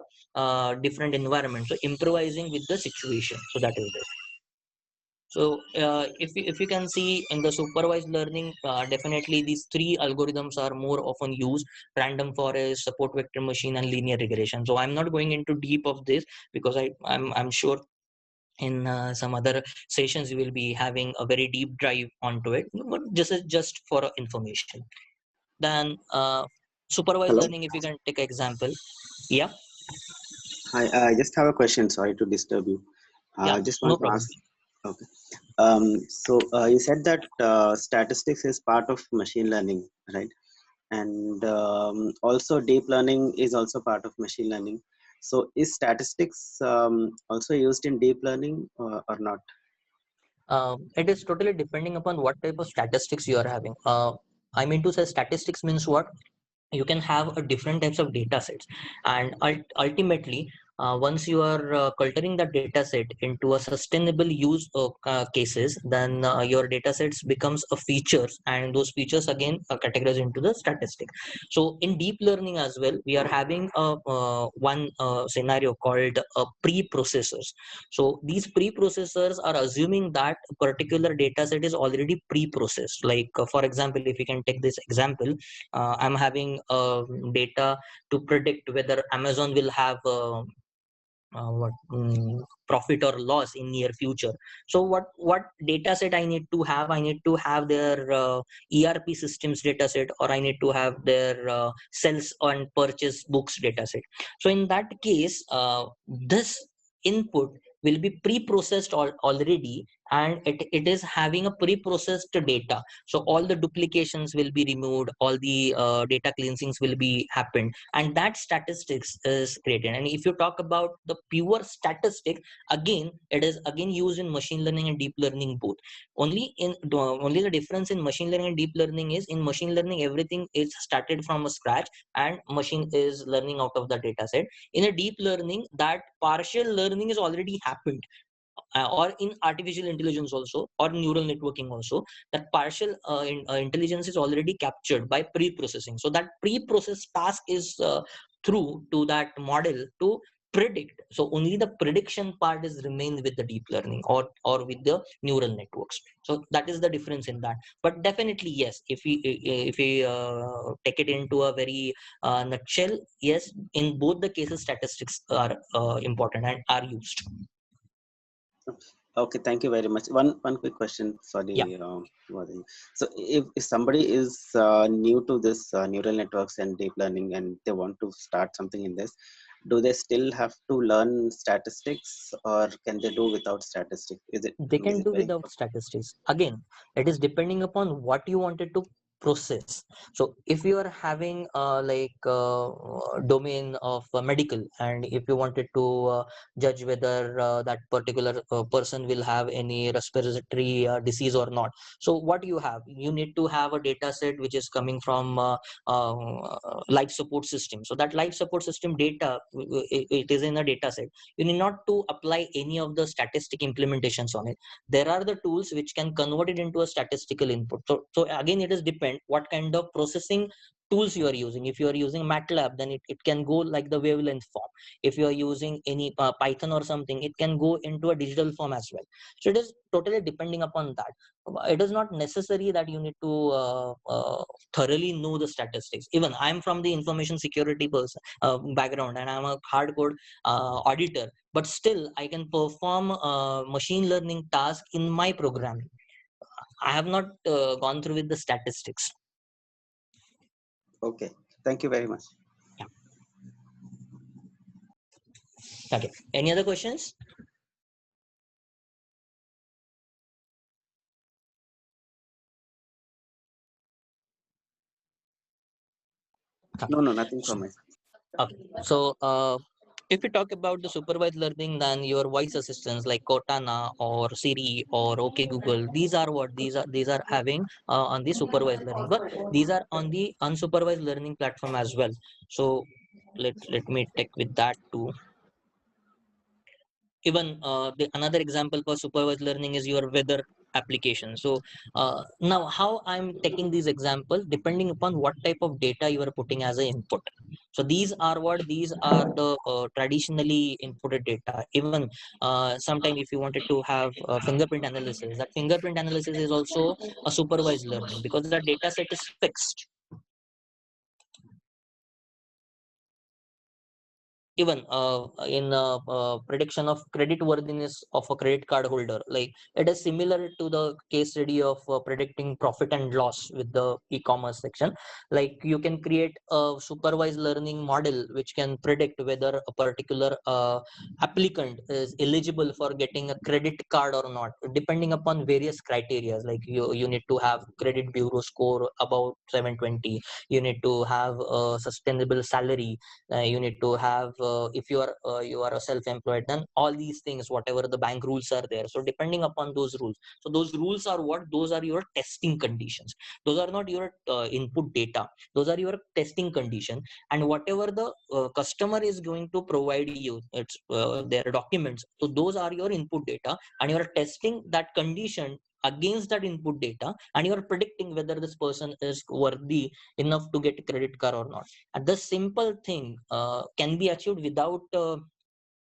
different environment, so improvising with the situation. So that is it. So if you can see in the supervised learning, definitely these three algorithms are more often used: random forest, support vector machine, and linear regression. So I'm not going into deep of this because I'm sure in some other sessions you will be having a very deep dive onto it. But this is just for information. Then supervised Hello. learning, if you can take example. Yeah, Hi. I just have a question. Sorry to disturb you. yeah, Just no want to problem. ask. Okay. You said that statistics is part of machine learning, right? And also deep learning is also part of machine learning. So is statistics also used in deep learning or not? It is totally depending upon what type of statistics you are having. I mean to say, statistics means what? You can have a different types of data sets, and ultimately once you are culturing that data set into a sustainable use cases, then your data sets becomes a features, and those features again are categorized into the statistic. So in deep learning as well, we are having a one scenario called pre-processors. So these pre-processors are assuming that a particular data set is already pre-processed. Like for example, if we can take this example, I'm having data to predict whether Amazon will have what profit or loss in near future. So what data set I need to have? I need to have their ERP systems data set, or I need to have their sales and purchase books data set. So in that case, this input will be pre-processed already, and it is having a pre-processed data. So all the duplications will be removed, all the data cleansings will be happened, and that statistics is created. And if you talk about the pure statistic, again it is again used in machine learning and deep learning both. Only the difference in machine learning and deep learning is, in machine learning everything is started from a scratch and machine is learning out of the data set. In a deep learning, that partial learning is already happened, or in artificial intelligence also, or neural networking also, that partial intelligence is already captured by pre-processing. So that pre-process task is through to that model to predict. So only the prediction part is remained with the deep learning or with the neural networks. So that is the difference in that. But definitely yes, if we take it into a very nutshell, yes, in both the cases statistics are important and are used. Okay, thank you very much. One quick question. Sorry, Yeah. Vardhan. So if somebody is new to this neural networks and deep learning, and they want to start something in this, do they still have to learn statistics, or can they do without statistics? They Is can it do very without statistics. Again, it is depending upon what you wanted to process. So if you are having domain of medical, and if you wanted to judge whether that particular person will have any respiratory disease or not, so what you need to have a data set which is coming from life support system. So that life support system data, it is in a data set. You need not to apply any of the statistic implementations on it. There are the tools which can convert it into a statistical input. So again, it is depend what kind of processing tools you are using. If you are using MATLAB, then it can go like the wavelength form. If you are using any Python or something, it can go into a digital form as well. So it is totally depending upon that. It is not necessary that you need to thoroughly know the statistics. Even I'm from the information security person background, and I'm a hardcore auditor, but still I can perform machine learning task in my programming. I have not gone through with the statistics. okay? Thank you very much. Yeah. Okay, any other questions? No, nothing from my side. Okay, so if we talk about the supervised learning, then your voice assistants like Cortana or Siri or OK Google, these are what these are having on the supervised learning, but these are on the unsupervised learning platform as well. So let me take with that too. Even another example for supervised learning is your weather application. So now how I'm taking these examples, depending upon what type of data you are putting as an input. So these are the traditionally inputted data. Even sometime if you wanted to have fingerprint analysis, that fingerprint analysis is also a supervised learning because the data set is fixed. Even in prediction of credit worthiness of a credit card holder, like it is similar to the case study of predicting profit and loss with the e-commerce section. Like you can create a supervised learning model which can predict whether a particular applicant is eligible for getting a credit card or not, depending upon various criteria. Like you need to have credit bureau score above 720, you need to have a sustainable salary, you need to have if you are a self-employed, then all these things, whatever the bank rules are there, so depending upon those rules, so those rules are what, those are your testing conditions. Those are not your input data, those are your testing condition. And whatever the customer is going to provide you, it's their documents, so those are your input data, and you are testing that condition against that input data, and you are predicting whether this person is worthy enough to get a credit card or not. And this simple thing can be achieved without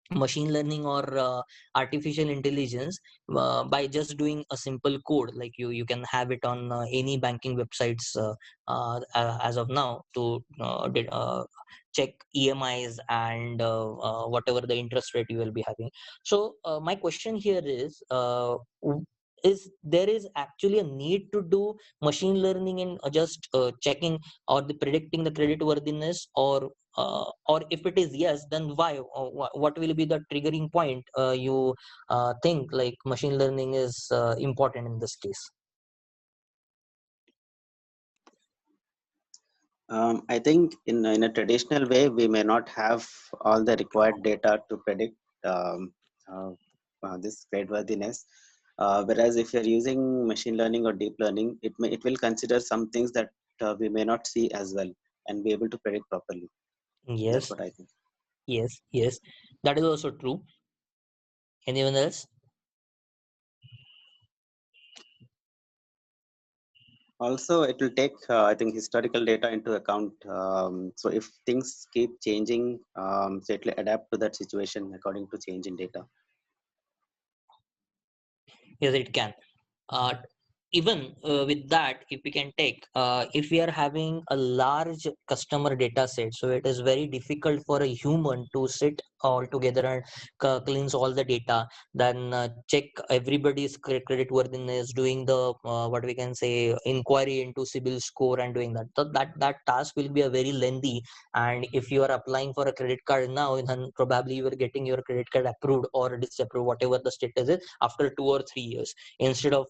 machine learning or artificial intelligence, by just doing a simple code. Like you can have it on any banking websites as of now to check EMIs and whatever the interest rate you will be having. So my question here is, is there is actually a need to do machine learning in just checking or the predicting the credit worthiness, or if it is yes, then why? Or what will be the triggering point you think like machine learning is important in this case? I think in a traditional way, we may not have all the required data to predict um, this creditworthiness. Whereas if you're using machine learning or deep learning, it will consider some things that we may not see as well and be able to predict properly. That's Yes, what I think. yes, that is also true. Anyone else? Also, it will take, I think, historical data into account. So if things keep changing, so it will adapt to that situation according to change in data. Yes, it can. uh, Even with that, if we can take, if we are having a large customer data set, so it is very difficult for a human to sit all together and cleanse all the data, then check everybody's credit worthiness, doing the what we can say inquiry into CIBIL score and doing that. So that task will be a very lengthy. And if you are applying for a credit card now, then probably you are getting your credit card approved or disapproved, whatever the status is, after 2 or 3 years, instead of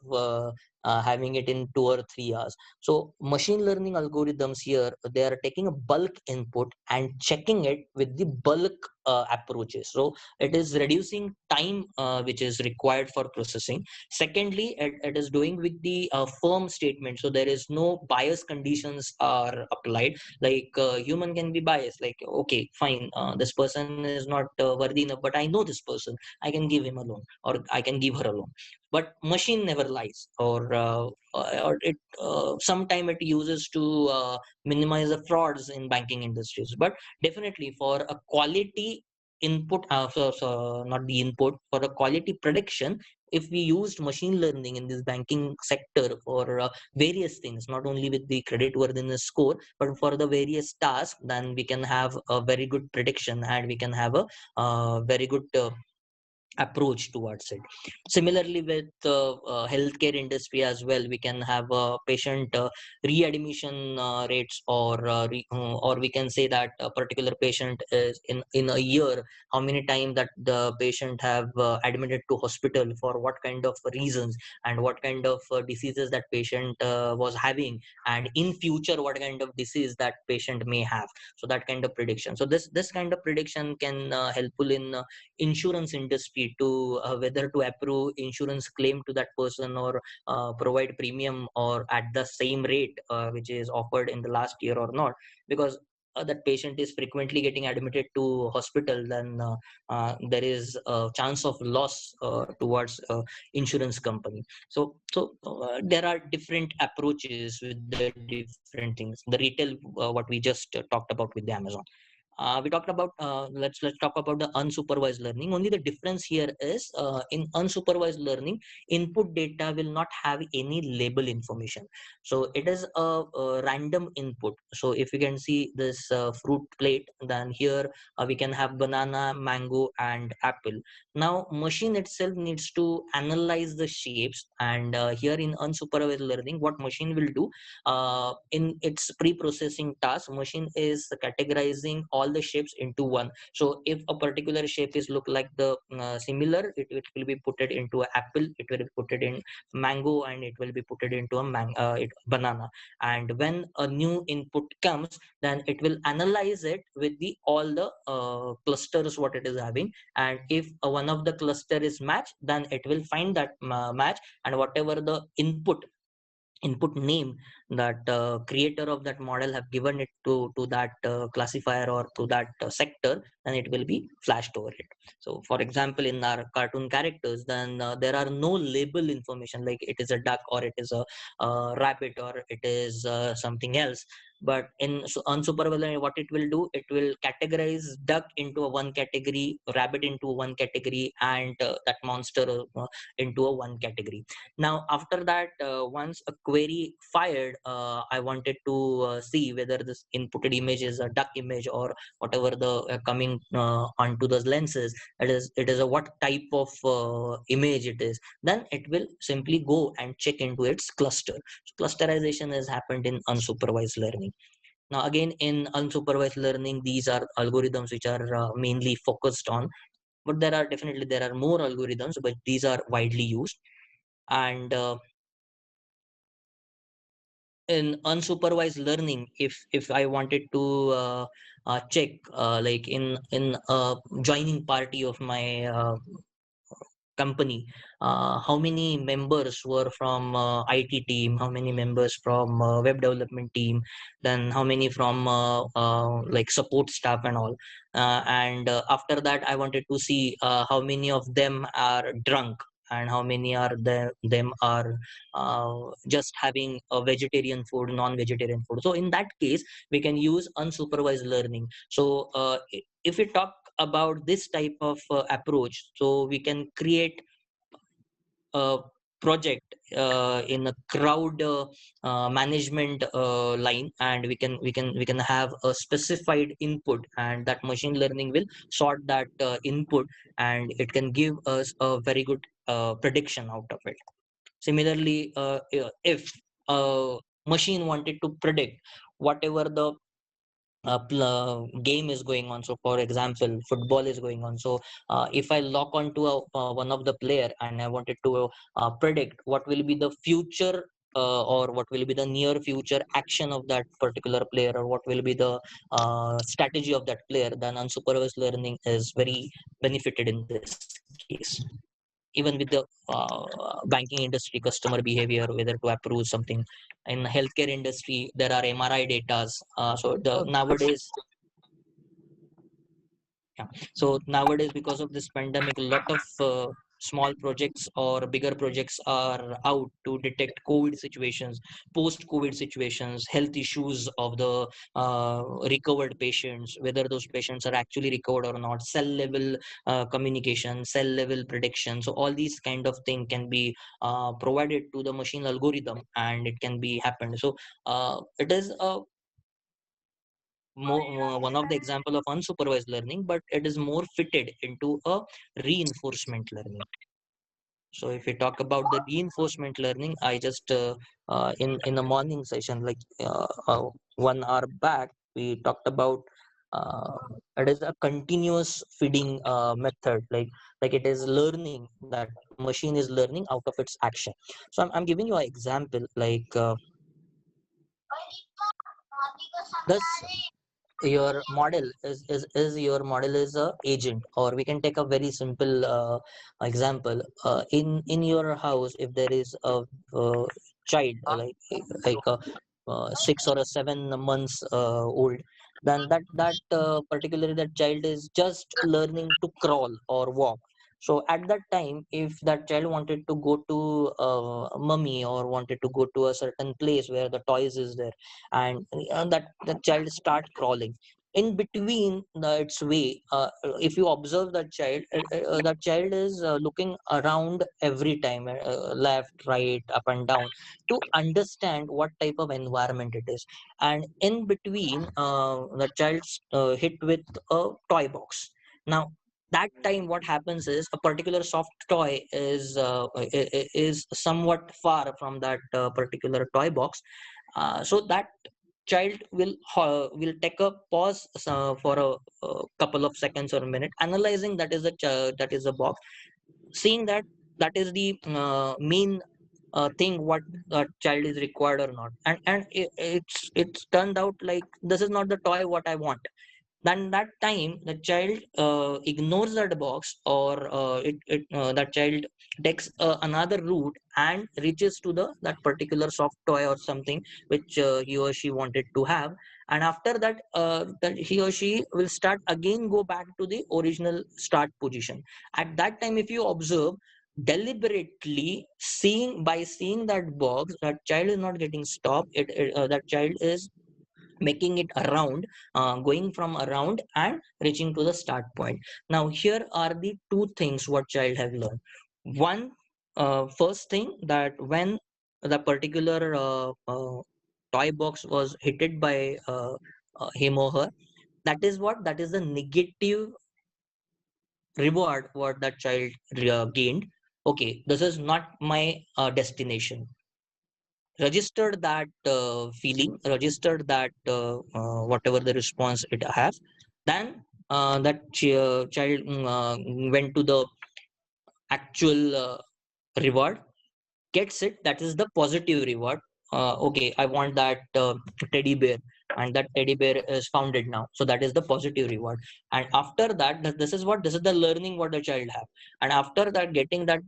having it in 2 or 3 hours. So machine learning algorithms here, they are taking a bulk input and checking it with the bulk approaches. So it is reducing time which is required for processing. Secondly, it is doing with the firm statement, so there is no bias conditions are applied. Like human can be biased, like okay fine, this person is not worthy enough, but I know this person, I can give him a loan or I can give her a loan. But machine never lies, or it sometime it uses to minimize the frauds in banking industries. But definitely for a quality input, not the input, for a quality prediction, if we used machine learning in this banking sector for various things, not only with the credit worthiness score, but for the various tasks, then we can have a very good prediction, and we can have a very good approach towards it. Similarly, with healthcare industry as well, we can have patient readmission rates, or we can say that a particular patient is in a year, how many times that the patient have admitted to hospital, for what kind of reasons, and what kind of diseases that patient was having, and in future what kind of disease that patient may have. So that kind of prediction, so this kind of prediction can helpful in insurance industry to whether to approve insurance claim to that person, or provide premium or at the same rate which is offered in the last year or not. Because that patient is frequently getting admitted to hospital, then there is a chance of loss towards insurance company. So there are different approaches with the different things. The retail, what we just talked about with the Amazon. We talked about, let's talk about the unsupervised learning. Only the difference here is, in unsupervised learning, input data will not have any label information. So it is a random input. So if you can see this fruit plate, then here we can have banana, mango, and apple. Now machine itself needs to analyze the shapes, and here in unsupervised learning, what machine will do, in its pre-processing task, machine is categorizing all all the shapes into one. So if a particular shape is look like the similar, it will be put it into an apple, it will be put it in mango, and it will be put it into a banana. And when a new input comes, then it will analyze it with the all the clusters what it is having, and if one of the cluster is matched, then it will find that match, and whatever the input name that creator of that model have given it to that classifier or to that sector, then it will be flashed over it. So for example, in our cartoon characters, then there are no label information like it is a duck or it is a rabbit or it is something else. But in unsupervised, what it will do, it will categorize duck into a one category, rabbit into one category, and that monster into a one category. Now after that, once a query fired, I wanted to see whether this inputted image is a duck image or whatever the coming onto those lenses, it is a what type of image it is, then it will simply go and check into its cluster. So clusterization has happened in unsupervised learning. Now again, in unsupervised learning, these are algorithms which are mainly focused on, but there are more algorithms, but these are widely used. And in unsupervised learning, if I wanted to check like in a joining party of my company, how many members were from IT team, how many members from web development team, then how many from like support staff and all. And after that, I wanted to see how many of them are drunk and how many are them are just having a vegetarian food, non-vegetarian food. So in that case, we can use unsupervised learning. So if we talk about this type of approach, so we can create a project in a crowd management line, and we can have a specified input, and that machine learning will sort that input, and it can give us a very good prediction out of it. Similarly, if a machine wanted to predict whatever the game is going on, so for example football is going on, so if I lock onto one of the player and I wanted to predict what will be the future or what will be the near future action of that particular player, or what will be the strategy of that player, then unsupervised learning is very benefited in this case. Even with the banking industry customer behavior, whether to approve something. In healthcare industry, there are MRI datas. So the nowadays, yeah. So nowadays, because of this pandemic, a lot of small projects or bigger projects are out to detect COVID situations, post-COVID situations, health issues of the recovered patients, whether those patients are actually recovered or not, cell level communication, cell level prediction. So all these kind of thing can be provided to the machine algorithm, and it can be happened. So it is a one of the example of unsupervised learning, but it is more fitted into a reinforcement learning. So if we talk about the reinforcement learning, I just in the morning session, like 1 hour back, we talked about it is a continuous feeding method, like it is learning, that machine is learning out of its action. So I'm giving you an example, like this your model is your model is a agent, or we can take a very simple example. In your house, if there is a child like 6 or 7 months old, then that particularly that child is just learning to crawl or walk. So at that time, if that child wanted to go to mummy, or wanted to go to a certain place where the toys is there, and that the child start crawling in between its way, if you observe that child is looking around every time, left, right, up and down, to understand what type of environment it is. And in between, the child's hit with a toy box. Now that time what happens is, a particular soft toy is somewhat far from that particular toy box. So that child will take a pause for a couple of seconds or a minute, analyzing that is a box, seeing that is the main thing what a child is required or not, and it's turned out like this is not the toy what I want. Then that time the child ignores that box, or that child takes another route and reaches to the that particular soft toy or something which he or she wanted to have. And after that, that he or she will start again go back to the original start position. At that time, if you observe deliberately, seeing that box, that child is not getting stopped. That child is making it around, going from around and reaching to the start point. Now here are the two things what child have learned. One, first thing, that when the particular toy box was hit by him or her, that is the negative reward what that child gained. Okay, this is not my destination. Registered that feeling, registered that whatever the response it has. Then child went to the actual reward, gets it. That is the positive reward. Okay, I want that teddy bear, and that teddy bear is founded now. So that is the positive reward. And after that, this is the learning what the child have. And after that, getting that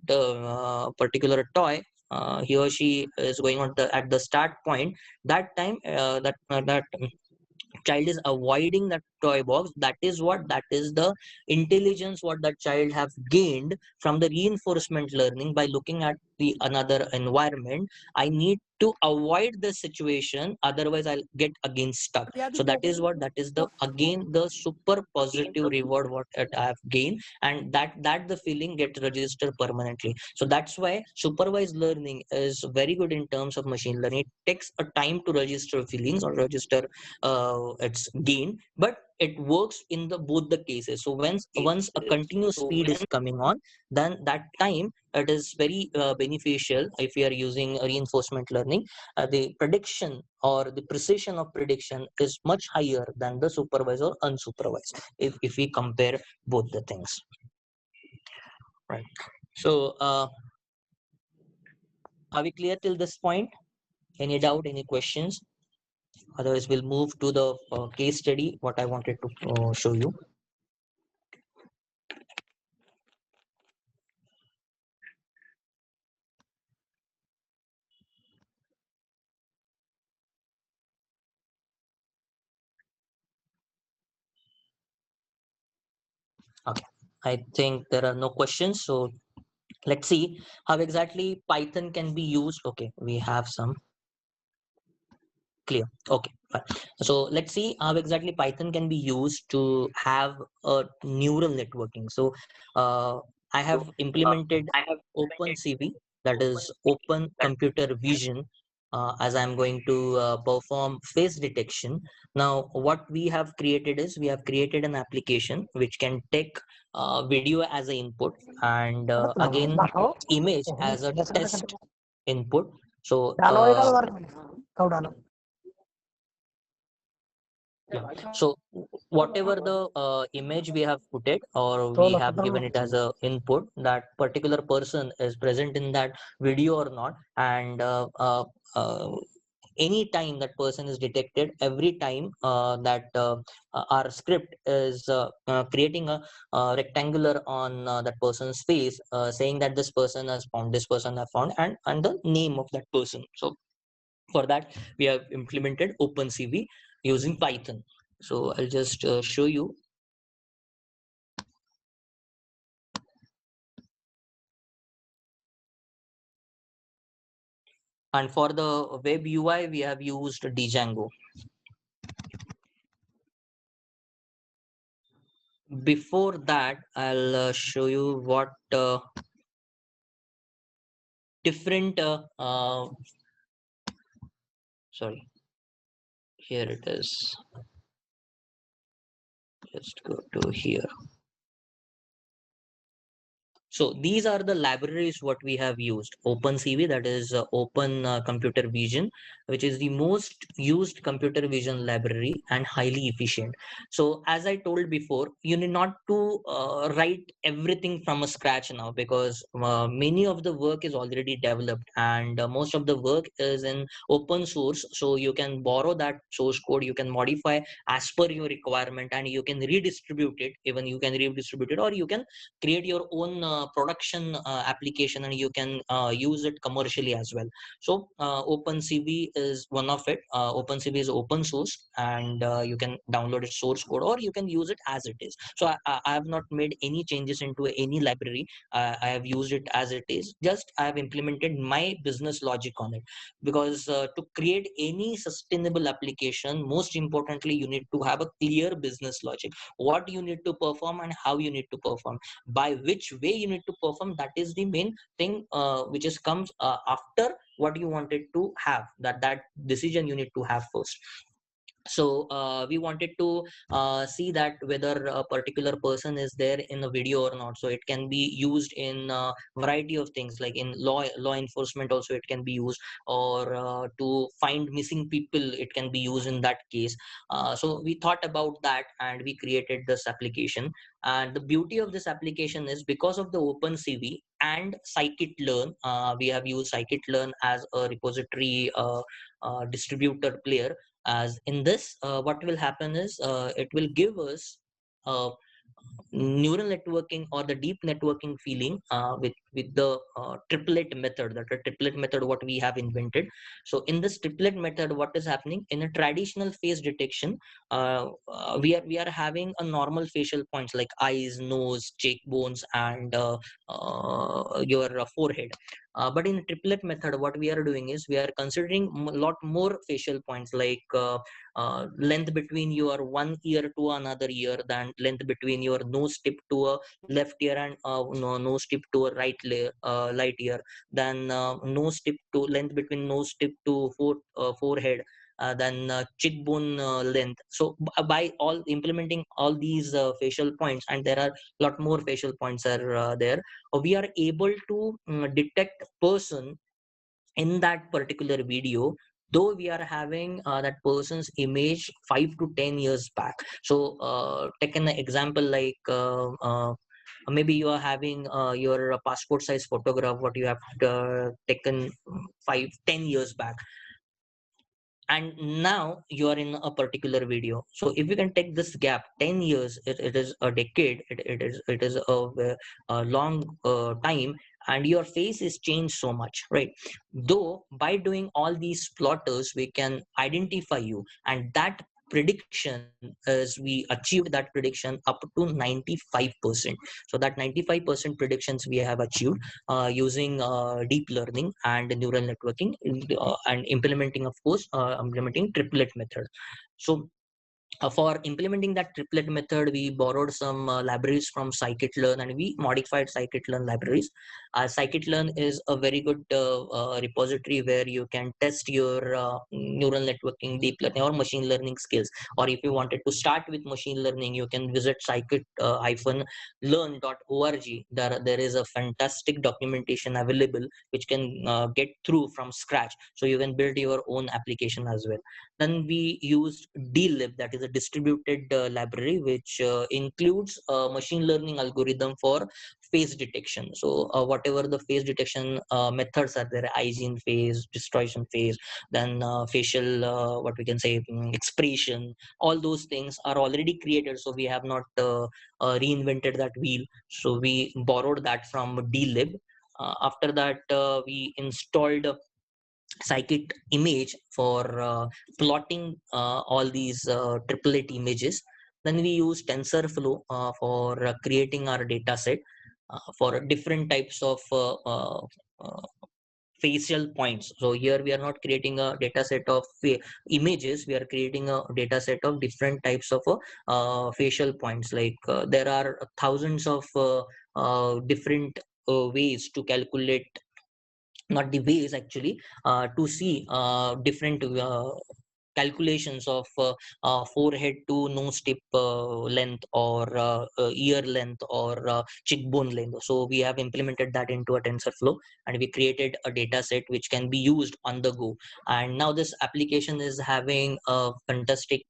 particular toy, he or she is going on at the start point. That time, that child is avoiding that toy box. That is the intelligence what that child have gained from the reinforcement learning. By looking at the another environment, I need to avoid the situation, otherwise I'll get again stuck. So that is the again the super positive reward what I have gained, and that the feeling get registered permanently. So that's why supervised learning is very good in terms of machine learning. It takes a time to register feelings or register its gain, but it works in the both the cases. So once a continuous feed is coming on, then that time it is very beneficial. If we are using reinforcement learning, the prediction or the precision of prediction is much higher than the supervised or unsupervised, if we compare both the things, right? So are we clear till this point? Any doubt, any questions? Otherwise we'll move to the case study what I wanted to show you. Okay, I think there are no questions. So let's see how exactly Python can be used. Okay, we have some clear. Okay, fine. So let's see how exactly Python can be used to have a neural networking. So I have implemented OpenCV, that is Open Computer Vision, as I'm going to perform face detection. Now, what we have created is we have created an application which can take video as an input, and again image as a test input. So yeah. So whatever the image we have put it, or we have given it as a input, that particular person is present in that video or not, and any time that person is detected, every time that our script is creating a rectangular on that person's face, saying that this person has found, this person has found, and the name of that person. So for that we have implemented OpenCV using Python. So I'll just show you. And for the web UI, we have used Django. Before that, I'll show you what different, sorry, here it is. Just go to here. So these are the libraries what we have used. OpenCV, that is Open Computer Vision, which is the most used computer vision library and highly efficient. So as I told before, you need not to write everything from a scratch now, because many of the work is already developed, and most of the work is in open source. So you can borrow that source code, you can modify as per your requirement, and you can redistribute it. Even you can redistribute it, or you can create your own production application, and you can use it commercially as well. So OpenCV is one of it. OpenCV is open source, and you can download its source code, or you can use it as it is. So I have not made any changes into any library. I have used it as it is. Just I have implemented my business logic on it, because to create any sustainable application, most importantly, you need to have a clear business logic. What you need to perform and how you need to perform, by which way you need to perform, that is the main thing, which is comes after what you wanted to have. That decision you need to have first. So we wanted to see that whether a particular person is there in a video or not. So it can be used in variety of things, like in law enforcement also it can be used, or to find missing people it can be used in that case. So we thought about that, and we created this application. And the beauty of this application is, because of the OpenCV and scikit-learn, we have used scikit-learn as a repository distributor player. As in this, what will happen is, it will give us uh, neural networking or the deep networking feeling with the triplet method. That a triplet method what we have invented. So in this triplet method, what is happening in a traditional face detection, we are having a normal facial points like eyes, nose, cheekbones, and your forehead. But in triplet method, what we are doing is, we are considering a lot more facial points, like length between your one ear to another ear, than length between your nose tip to a left ear, and nose tip to a right ear, then nose tip to length between nose tip to forehead, then cheekbone length. So by all implementing all these facial points, and there are a lot more facial points are there, we are able to detect person in that particular video, though we are having that person's image 5 to 10 years back. So take an example, like maybe you are having your passport size photograph what you have taken 5 10 years back, and now you are in a particular video. So if you can take this gap 10 years, it is a decade, it is a long time, and your face is changed so much, right? Though by doing all these plotters we can identify you, and that prediction is, we achieved that prediction up to 95%. So that 95% predictions we have achieved using deep learning and neural networking, and implementing, of course, implementing triplet method. So for implementing that triplet method, we borrowed some libraries from scikit-learn, and we modified scikit-learn libraries. Scikit-learn is a very good repository where you can test your neural networking, deep learning, or machine learning skills. Or if you wanted to start with machine learning, you can visit scikit-learn.org. There is a fantastic documentation available which can get through from scratch. So you can build your own application as well. Then we used dlib, that is a distributed library, which includes a machine learning algorithm for face detection. So whatever the face detection methods are there, hygiene phase, distortion phase, then facial, what we can say, expression, all those things are already created. So we have not reinvented that wheel. So we borrowed that from dlib. After that, we installed scikit image for plotting all these triplet images. Then we use TensorFlow for creating our data set for different types of uh, facial points. So here we are not creating a data set of images, we are creating a data set of different types of facial points. Like there are thousands of different ways to calculate, not the ways actually, to see different calculations of forehead to nose tip length, or ear length, or cheekbone length. So we have implemented that into a TensorFlow, and we created a data set which can be used on the go. And now this application is having a fantastic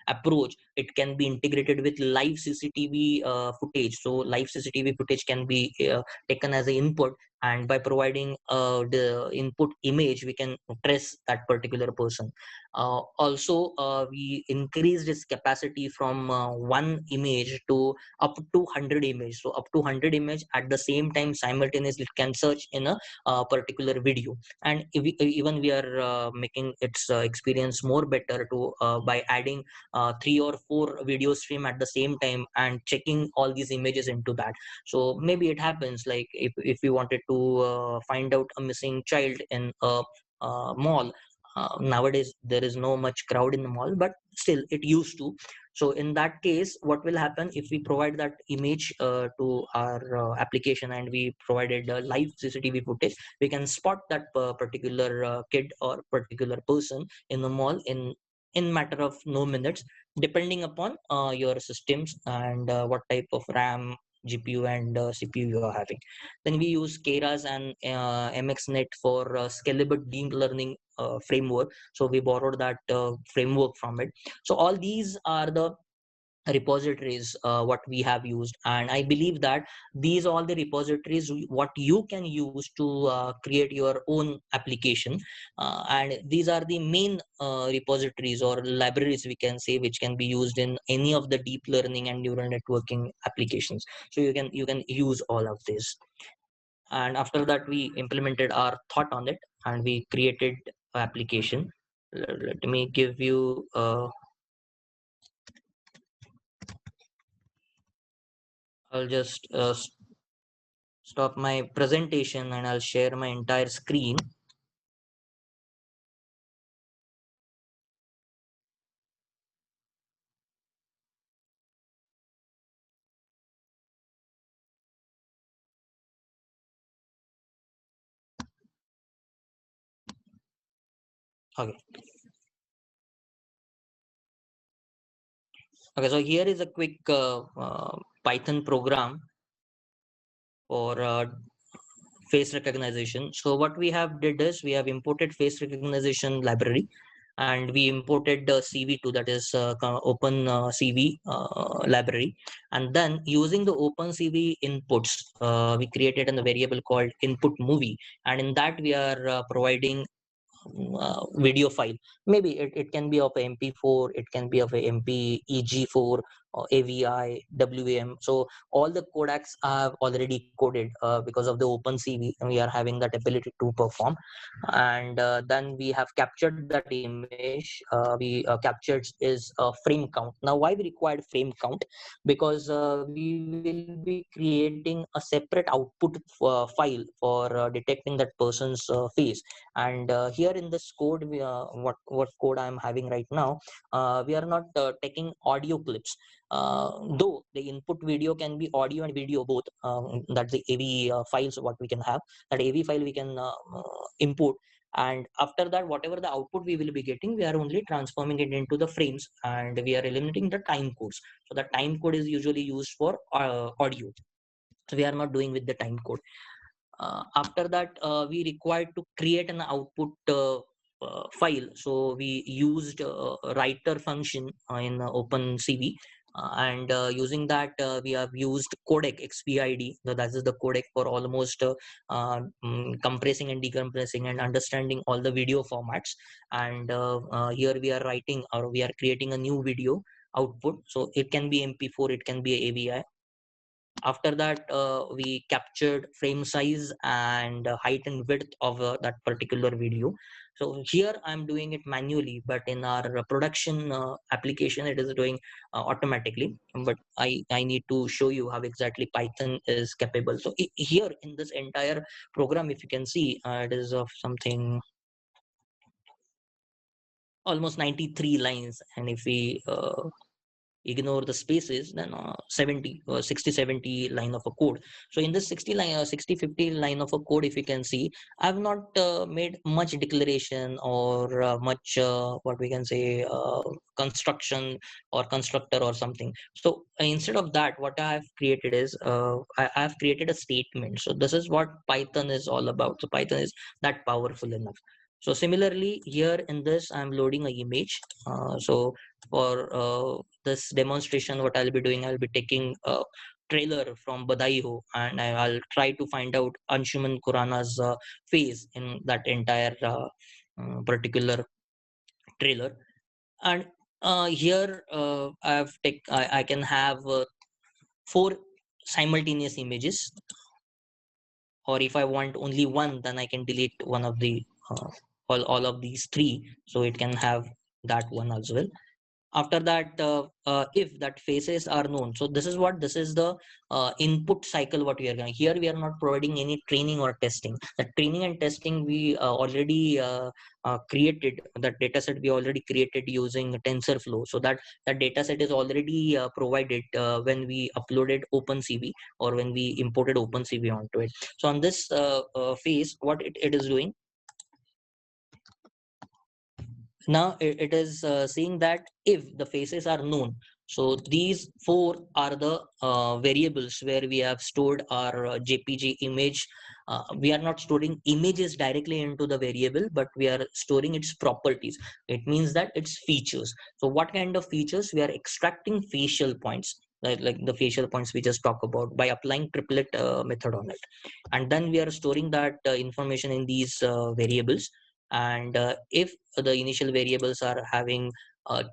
approach. It can be integrated with live CCTV footage. So live CCTV footage can be taken as an input, and by providing the input image, we can trace that particular person. Also, we increased its capacity from one image to up to 100 image. So up to 100 image at the same time simultaneously it can search in a particular video. And if even we are making its experience more better to by adding 3 or 4 video stream at the same time and checking all these images into that. So maybe it happens like if we wanted to find out a missing child in a mall. Nowadays there is no much crowd in the mall, but still it used to. So in that case, what will happen if we provide that image to our application, and we provided live CCTV footage, we can spot that particular kid or particular person in the mall in matter of no minutes, depending upon your systems and what type of RAM, GPU, and CPU you are having. Then we use Keras and MXNet for scalable deep learning framework. So we borrowed that framework from it. So all these are the repositories what we have used, and I believe that these all the repositories what you can use to create your own application, and these are the main repositories or libraries we can say which can be used in any of the deep learning and neural networking applications. So you can use all of this. And after that we implemented our thought on it, and we created application. Let me give you I'll just stop my presentation and I'll share my entire screen. Okay. Okay, so here is a quick Python program for face recognition. So what we have did is we have imported face recognition library, and we imported the CV2, that is open CV library. And then using the open CV inputs, we created a variable called input movie, and in that we are providing video file. Maybe it can be of a mp4, it can be of a mpeg4 or avi wam. So all the codecs are already coded because of the open cv, and we are having that ability to perform. And then we have captured that image. We captured is a frame count. Now why we required frame count? Because we will be creating a separate output file for detecting that person's face. And here in this code, what code I'm having right now, we are not taking audio clips. Though the input video can be audio and video both. That's the AV files what we can have. That AV file we can import, and after that whatever the output we will be getting, we are only transforming it into the frames, and we are eliminating the time codes. So the time code is usually used for audio, so we are not doing with the time code. After that we required to create an output file. So we used writer function in opencv, and using that we have used codec xpid. So that is the codec for almost compressing and decompressing and understanding all the video formats. And here we are writing, or we are creating a new video output. So it can be mp4, it can be avi. After that we captured frame size and height and width of that particular video. So here I'm doing it manually, but in our production application it is doing automatically. But I need to show you how exactly Python is capable. So here in this entire program, if you can see, it is of something almost 93 lines. And if we ignore the spaces, then 70 or 60 70 line of a code. So in this 60 50 line of a code, if you can see, I've not made much declaration or much what we can say construction or constructor or something. So instead of that, what I have created is I have created a statement. So this is what Python is all about. So Python is that powerful enough. So similarly here in this, I'm loading a image. So for this demonstration, what I'll be doing, I'll be taking a trailer from Badai Ho, and I'll try to find out Anshuman Khurana's face in that entire particular trailer. And here I can have 4 simultaneous images, or if I want only one, then I can delete one of the all of these 3, so it can have that one as well. After that, if that faces are known, so this is the input cycle what we are going. Here we are not providing any training or testing. The training and testing we already created. That data set we already created using TensorFlow, so that data set is already provided when we uploaded OpenCV or when we imported OpenCV onto it. So on this phase, what it is doing now, it is seeing that if the faces are known, so these 4 are the variables where we have stored our JPG image. We are not storing images directly into the variable, but we are storing its properties. It means that its features. So what kind of features? We are extracting facial points, like the facial points we just talked about, by applying triplet method on it. And then we are storing that information in these variables. And if the initial variables are having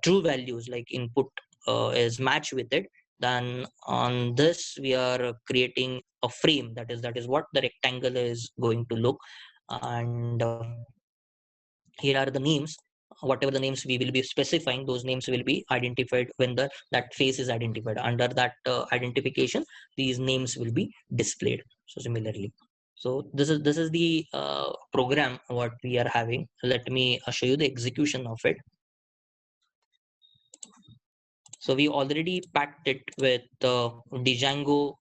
true values, like input is matched with it, then on this we are creating a frame. That is what the rectangle is going to look. And here are the names. Whatever the names we will be specifying, those names will be identified when that face is identified. Under that identification, these names will be displayed. So similarly, so this is the program what we are having. Let me show you the execution of it. So we already packed it with Django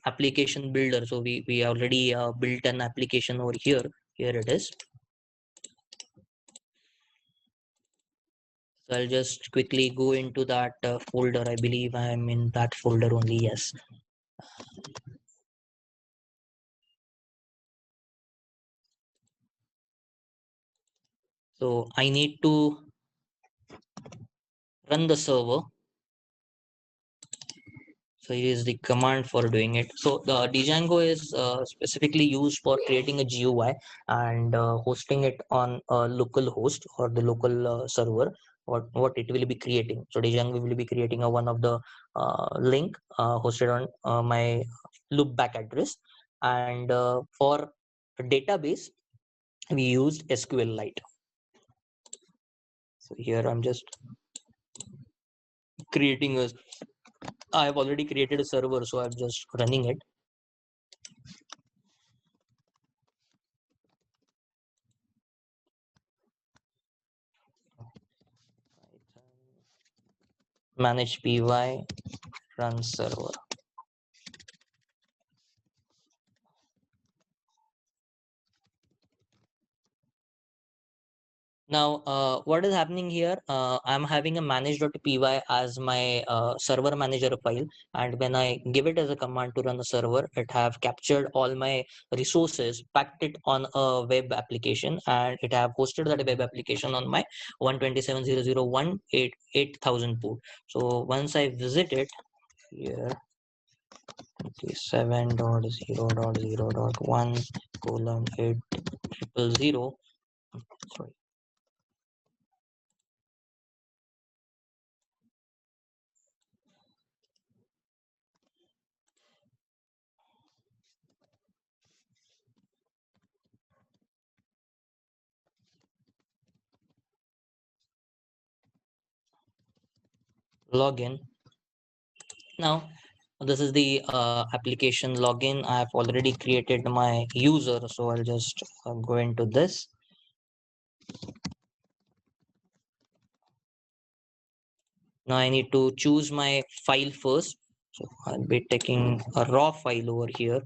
application builder. So we already built an application over here. Here it is. So I'll just quickly go into that folder. I believe I'm in that folder only. Yes. So I need to run the server. So here is the command for doing it. So the Django is specifically used for creating a GUI and hosting it on a local host or the local server. What it will be creating. So Django will be creating a one of the link hosted on my loopback address. And for a database, we used SQLite. So here I'm just creating a. I have already created a server, so I'm just running it. Manage py run server. Now, what is happening here? I'm having a manage.py as my server manager file, and when I give it as a command to run the server, it have captured all my resources, packed it on a web application, and it have hosted that web application on my 127.0.0.1.8.8000 port. So once I visit it here, 27.0.0.1:800, sorry. Login. Now this is the application login. I have already created my user, so I'll just go into this. Now I need to choose my file first. So I'll be taking a raw file over here.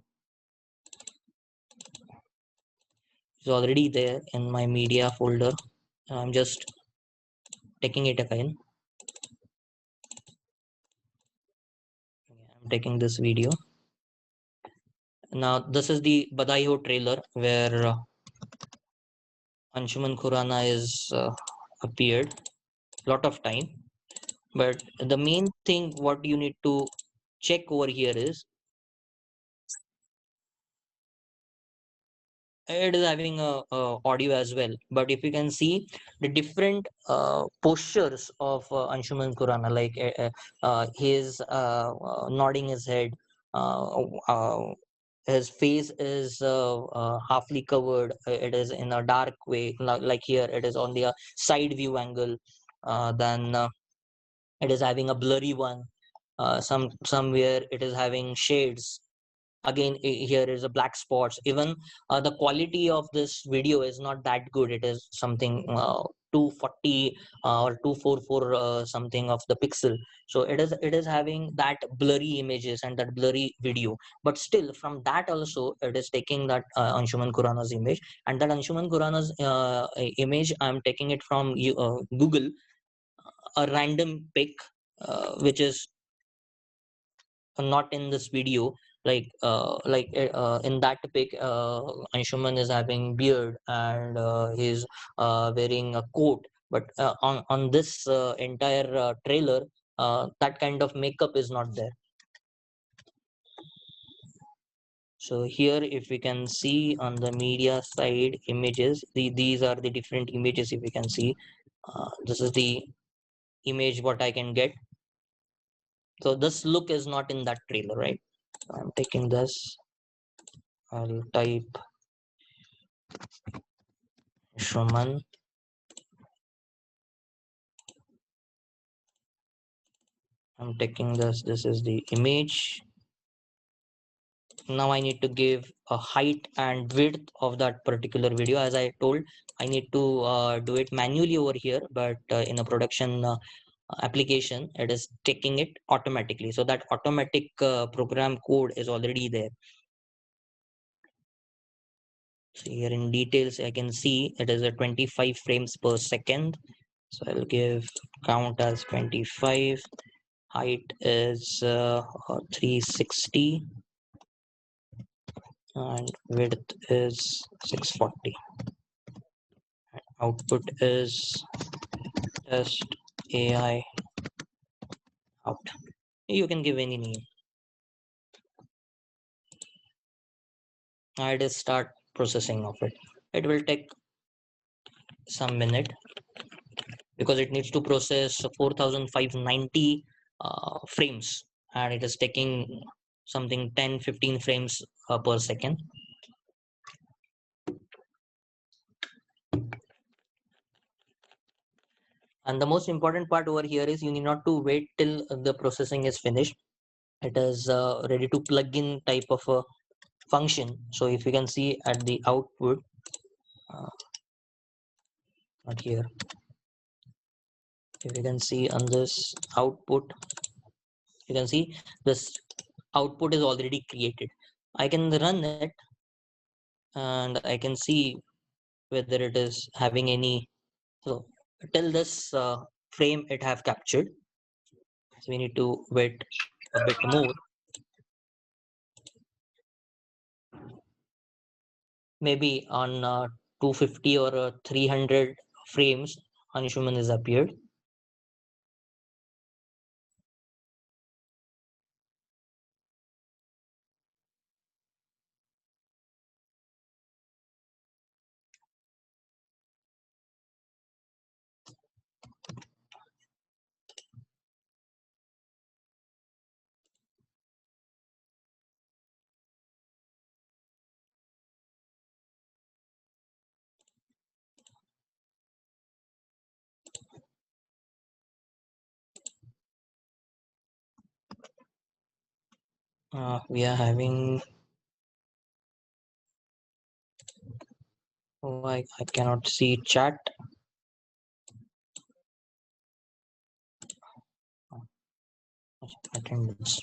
It's already there in my media folder. I'm just taking it again. I'm taking this video. Now this is the Badai Ho trailer where Anshuman Khurana is appeared lot of time. But the main thing what you need to check over here is it is having a audio as well. But if you can see the different postures of Anshuman Khurana, like his nodding his head, uh, uh, his face is halfly covered. It is in a dark way, like here it is on the side view angle. Then it is having a blurry one. Somewhere it is having shades. Again, here is a black spots. Even the quality of this video is not that good. It is something 240 or 244 something of the pixel. So it is having that blurry images and that blurry video. But still, from that also it is taking that Anshuman Khurana's image, and that Anshuman Khurana's image I'm taking it from Google, a random pic which is not in this video. In that pic, Anshuman is having beard and he's wearing a coat. But on this entire trailer, that kind of makeup is not there. So here, if we can see on the media side images, these are the different images. If we can see, this is the image what I can get. So this look is not in that trailer, right? I'm taking this. I'll type Shuman. I'm taking this. This is the image. Now I need to give a height and width of that particular video. As I told, I need to do it manually over here, but in a production application, it is taking it automatically. So that automatic program code is already there. So here in details, I can see it is a 25 frames per second. So I'll give count as 25. Height is 360 and width is 640. Output is test AI out. You can give any name. I just start processing of it. It will take some minute because it needs to process 4590 frames, and it is taking something 10-15 frames per second. And the most important part over here is you need not to wait till the processing is finished. It is ready to plug in type of a function. So if you can see at the output, not here, if you can see on this output, you can see this output is already created. I can run it and I can see whether it is having any. So till this frame it have captured. So we need to wait a bit more. Maybe on 250 or 300 frames, Anshuman is appeared. We are having. Oh, I cannot see chat. attendance.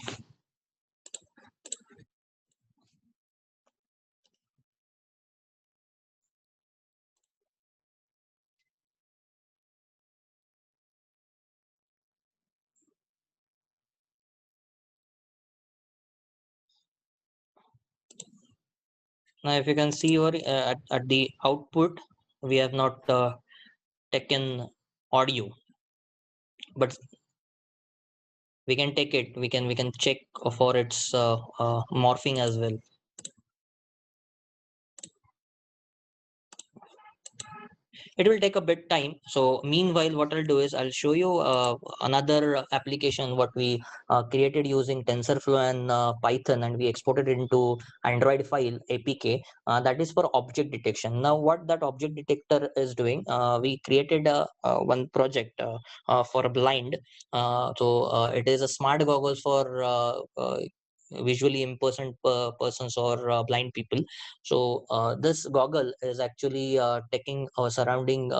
Now, if you can see over at the output, we have not taken audio, but we can take it. We can check for its morphing as well. It will take a bit time. So meanwhile, what I'll do is I'll show you another application what we created using TensorFlow and Python, and we exported it into Android file APK. That is for object detection. Now, what that object detector is doing, we created one project for a blind. It is a smart goggles for visually impaired persons or blind people. So this goggle is actually taking surrounding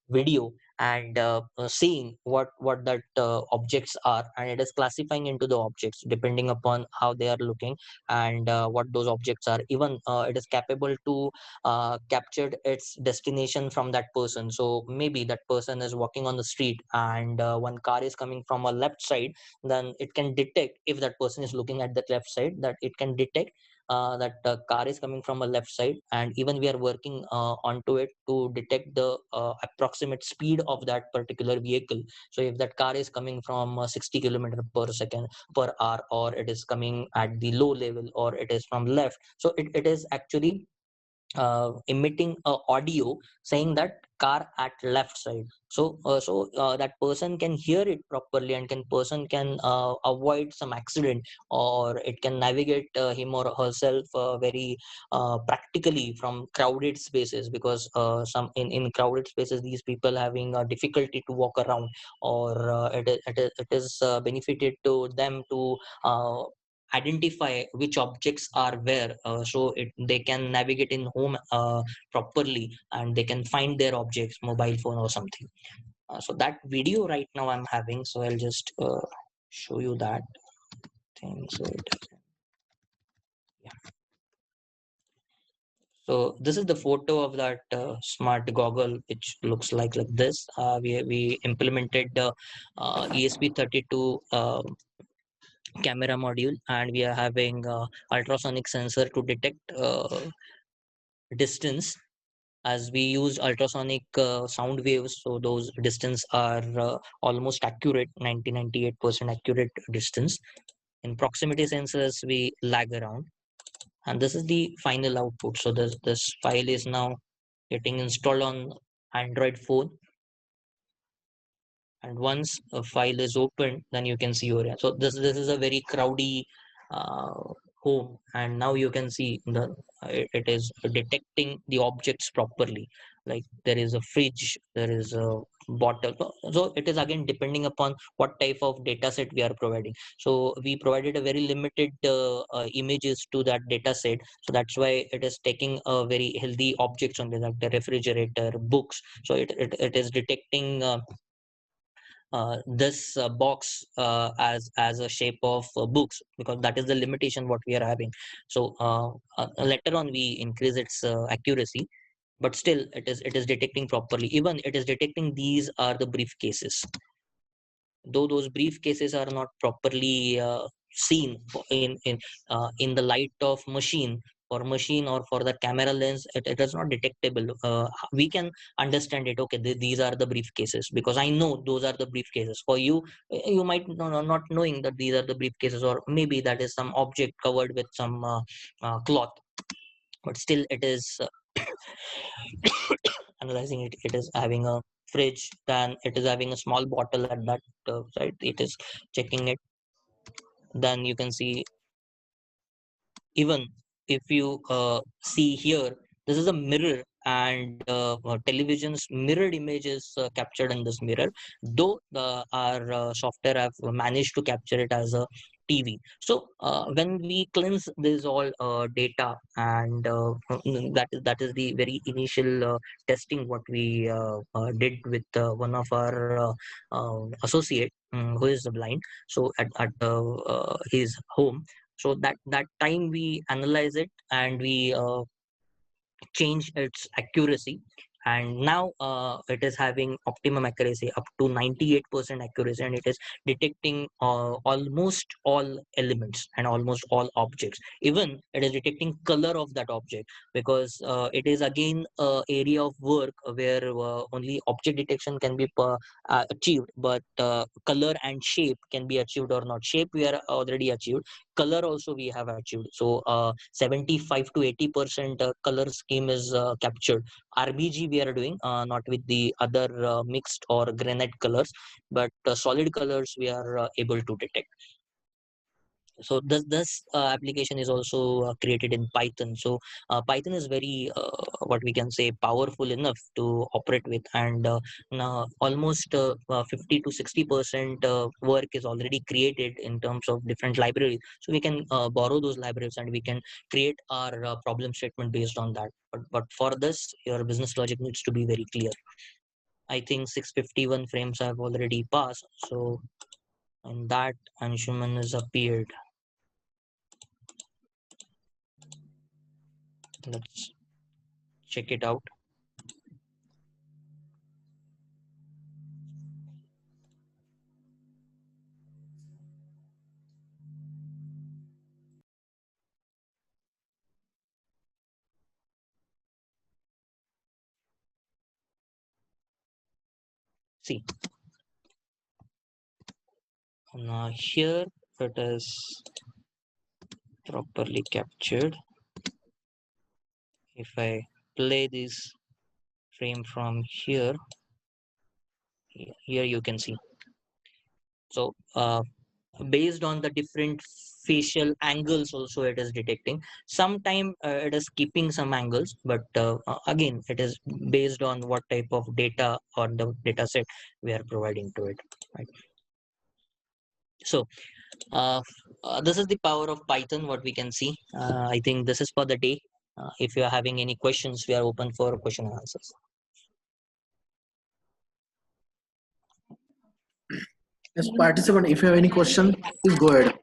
video and seeing what that objects are, and it is classifying into the objects depending upon how they are looking and what those objects are. Even it is capable to capture its destination from that person. So maybe that person is walking on the street and one car is coming from a left side, then it can detect if that person is looking at that left side, that it can detect that car is coming from a left side, and even we are working onto it to detect the approximate speed of that particular vehicle. So if that car is coming from 60 kilometer per second per hour, or it is coming at the low level, or it is from left, so it is actually emitting a audio saying that car at left side. So that person can hear it properly, and person can avoid some accident, or it can navigate him or herself very practically from crowded spaces, because some in crowded spaces these people having difficulty to walk around, or it is benefited to them to identify which objects are where, they can navigate in home properly, and they can find their objects, mobile phone or something. So that video right now I'm having, so I'll just show you that thing. So this is the photo of that smart goggle, which looks like this. We implemented the ESP32 camera module, and we are having ultrasonic sensor to detect distance, as we use ultrasonic sound waves. So those distance are almost accurate, 98% accurate distance. In proximity sensors we lag around, and this is the final output. So this file is now getting installed on Android phone, and once a file is opened, then you can see your, so this is a very crowdy uh, home, and now you can see it is detecting the objects properly. Like there is a fridge, there is a bottle. So it is again depending upon what type of data set we are providing. So we provided a very limited images to that data set, so that's why it is taking a very healthy objects only, like the refrigerator, books. So it is detecting this box as a shape of books, because that is the limitation what we are having. So later on we increase its accuracy, but still it is detecting properly. Even it is detecting these are the briefcases, though those briefcases are not properly seen in the light of machine, for machine or for the camera lens. It is not detectable. We can understand it, okay, these are the briefcases, because I know those are the briefcases. For you, you might not knowing that these are the briefcases, or maybe that is some object covered with some cloth, but still it is analyzing it. It is having a fridge, then it is having a small bottle at that side, it is checking it. Then you can see, even if you see here, this is a mirror, and television's mirrored image is captured in this mirror, though our software have managed to capture it as a TV. So when we cleanse this all data, and that is the very initial testing what we did with one of our associate who is blind. So at his home. So that time we analyze it, and we change its accuracy, and now it is having optimum accuracy up to 98% accuracy, and it is detecting almost all elements and almost all objects. Even it is detecting color of that object, because it is again a area of work where only object detection can be achieved, but color and shape can be achieved or not. Shape we are already achieved, color also we have achieved. So 75 to 80% color scheme is captured. RBG we are doing, not with the other mixed or granite colors, but solid colors we are able to detect. So this application is also created in Python. So Python is very what we can say powerful enough to operate with, and now almost 50 to 60% work is already created in terms of different libraries. So we can borrow those libraries, and we can create our problem statement based on that. But for this, your business logic needs to be very clear. I think 651 frames have already passed. So and that Anshuman has appeared. Let's check it out. See, now here it is properly captured. If I play this frame from here, here you can see. So based on the different facial angles also it is detecting. Sometime it is keeping some angles, but again it is based on what type of data or the data set we are providing to it, right? So this is the power of Python, what we can see. I think this is for the day. If you are having any questions, we are open for question and answers. Yes, participant, if you have any question, please go ahead.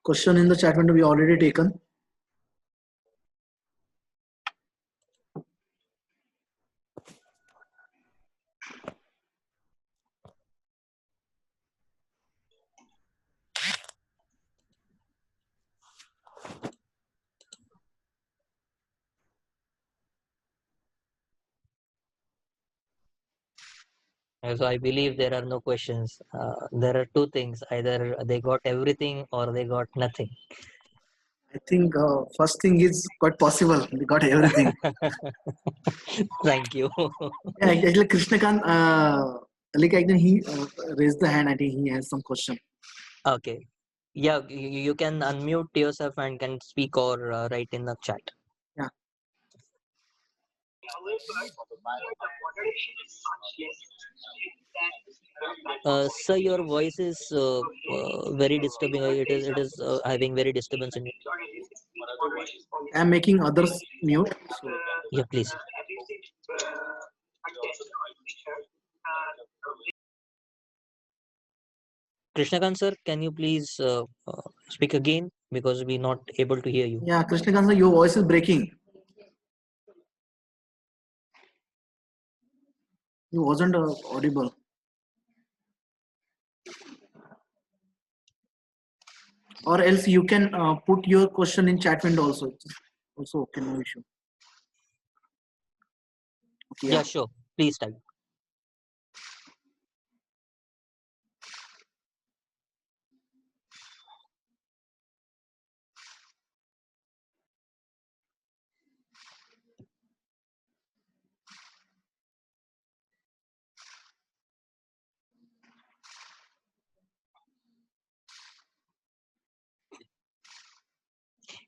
Question in the chat window we already taken. So I believe there are no questions. There are two things: either they got everything or they got nothing. I think first thing is quite possible. We got everything. Thank you. Yeah, actually, Krishnakant, like actually he raised the hand. I think he has some question. Okay. Yeah, you can unmute yourself and can speak or write in the chat. Yeah. Sir, your voice is very disturbing. It is having very disturbance in it. I'm making others mute. So Yeah, please. Krishnakant sir, can you please speak again, because we're not able to hear you. yeah, Krishnakant, sir, your voice is breaking. You wasn't audible. Or else you can put your question in chat window also. It's also okay, no issue. Okay, Yeah, sure. Please type.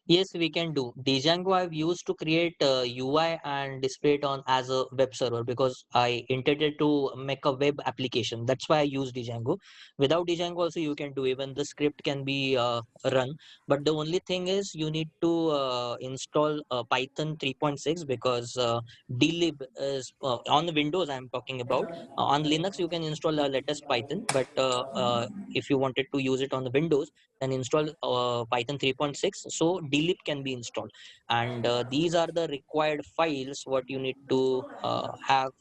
Yes, we can do. Django I've used to create UI and display it on as a web server because I intended to make a web application. That's why I use Django. Without Django also you can do, even the script can be run. But the only thing is you need to install Python 3.6 because dlib is on the Windows I'm talking about. On Linux you can install latest Python, but if you wanted to use it on the Windows, then install Python 3.6 so dlib can be installed, and these are the required files what you need to have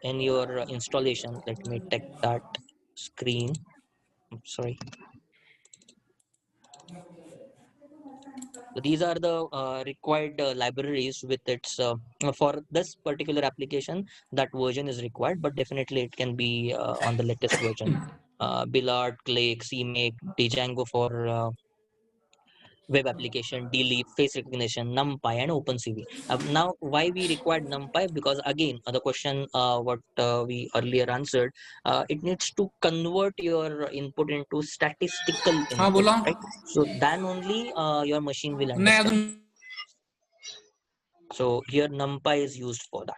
in your installation. Let me take that screen. Sorry. So these are the required libraries with its for this particular application. That version is required, but definitely it can be on the latest version. Billard, Click, CMake, Django for web application, dlib, face recognition, NumPy, and OpenCV. Now, why we required NumPy? Because again, the question what we earlier answered, it needs to convert your input into statistical हाँ input, बोला right? So then only your machine will नहीं understand. अजून So here NumPy is used for that.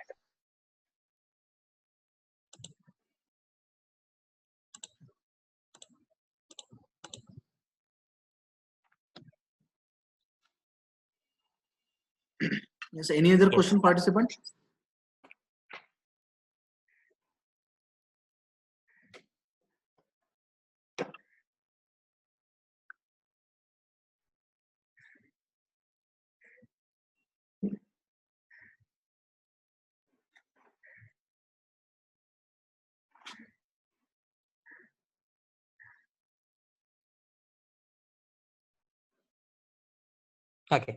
Yes. Any other Yes. question, participant? Okay.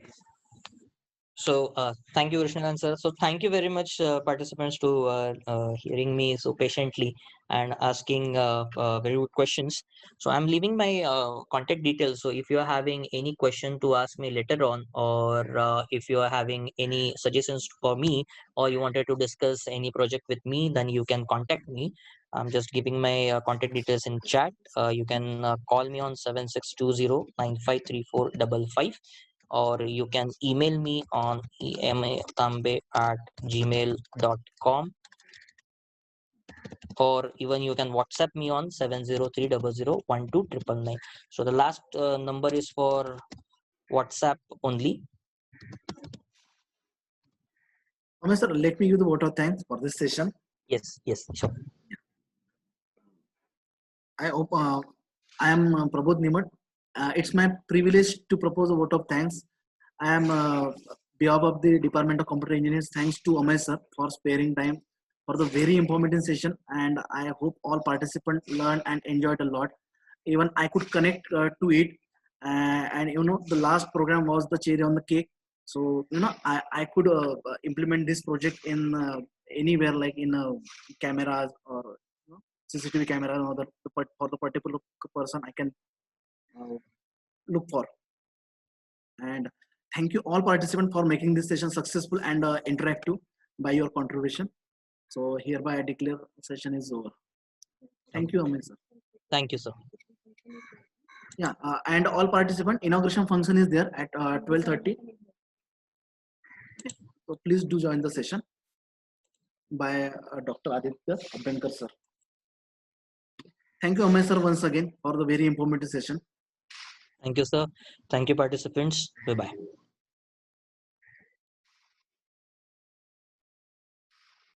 So thank you, Krishnan sir. So thank you very much, participants, to hearing me so patiently and asking very good questions. So I'm leaving my contact details. So if you are having any question to ask me later on, or if you are having any suggestions for me, or you wanted to discuss any project with me, then you can contact me. I'm just giving my contact details in chat. You can call me on 7620 953455, or you can email me on ematambe@gmail.com, or even you can WhatsApp me on 703001299. So the last number is for WhatsApp only. Amey sir, let me give the vote of thanks for this session. Yes, sure. I hope I am Prabodh Nimad. It's my privilege to propose a vote of thanks. I am behalf of the Department of Computer Engineers. Thanks to Amey sir for sparing time for the very informative session, and I hope all participants learned and enjoyed a lot. Even I could connect to it, and the last program was the cherry on the cake. So I could implement this project in anywhere, like in cameras or CCTV camera, or for the particular person I can uh, look for. And thank you all participants for making this session successful and interactive by your contribution. So hereby I declare session is over. Thank you, Amey sir. Thank you, sir. Yeah, and all participant inauguration function is there at 12:30. So please do join the session by Dr. Aditya Abhankar sir. Thank you, Amey sir, once again for the very informative session. Thank you, sir. Thank you, participants. Bye bye.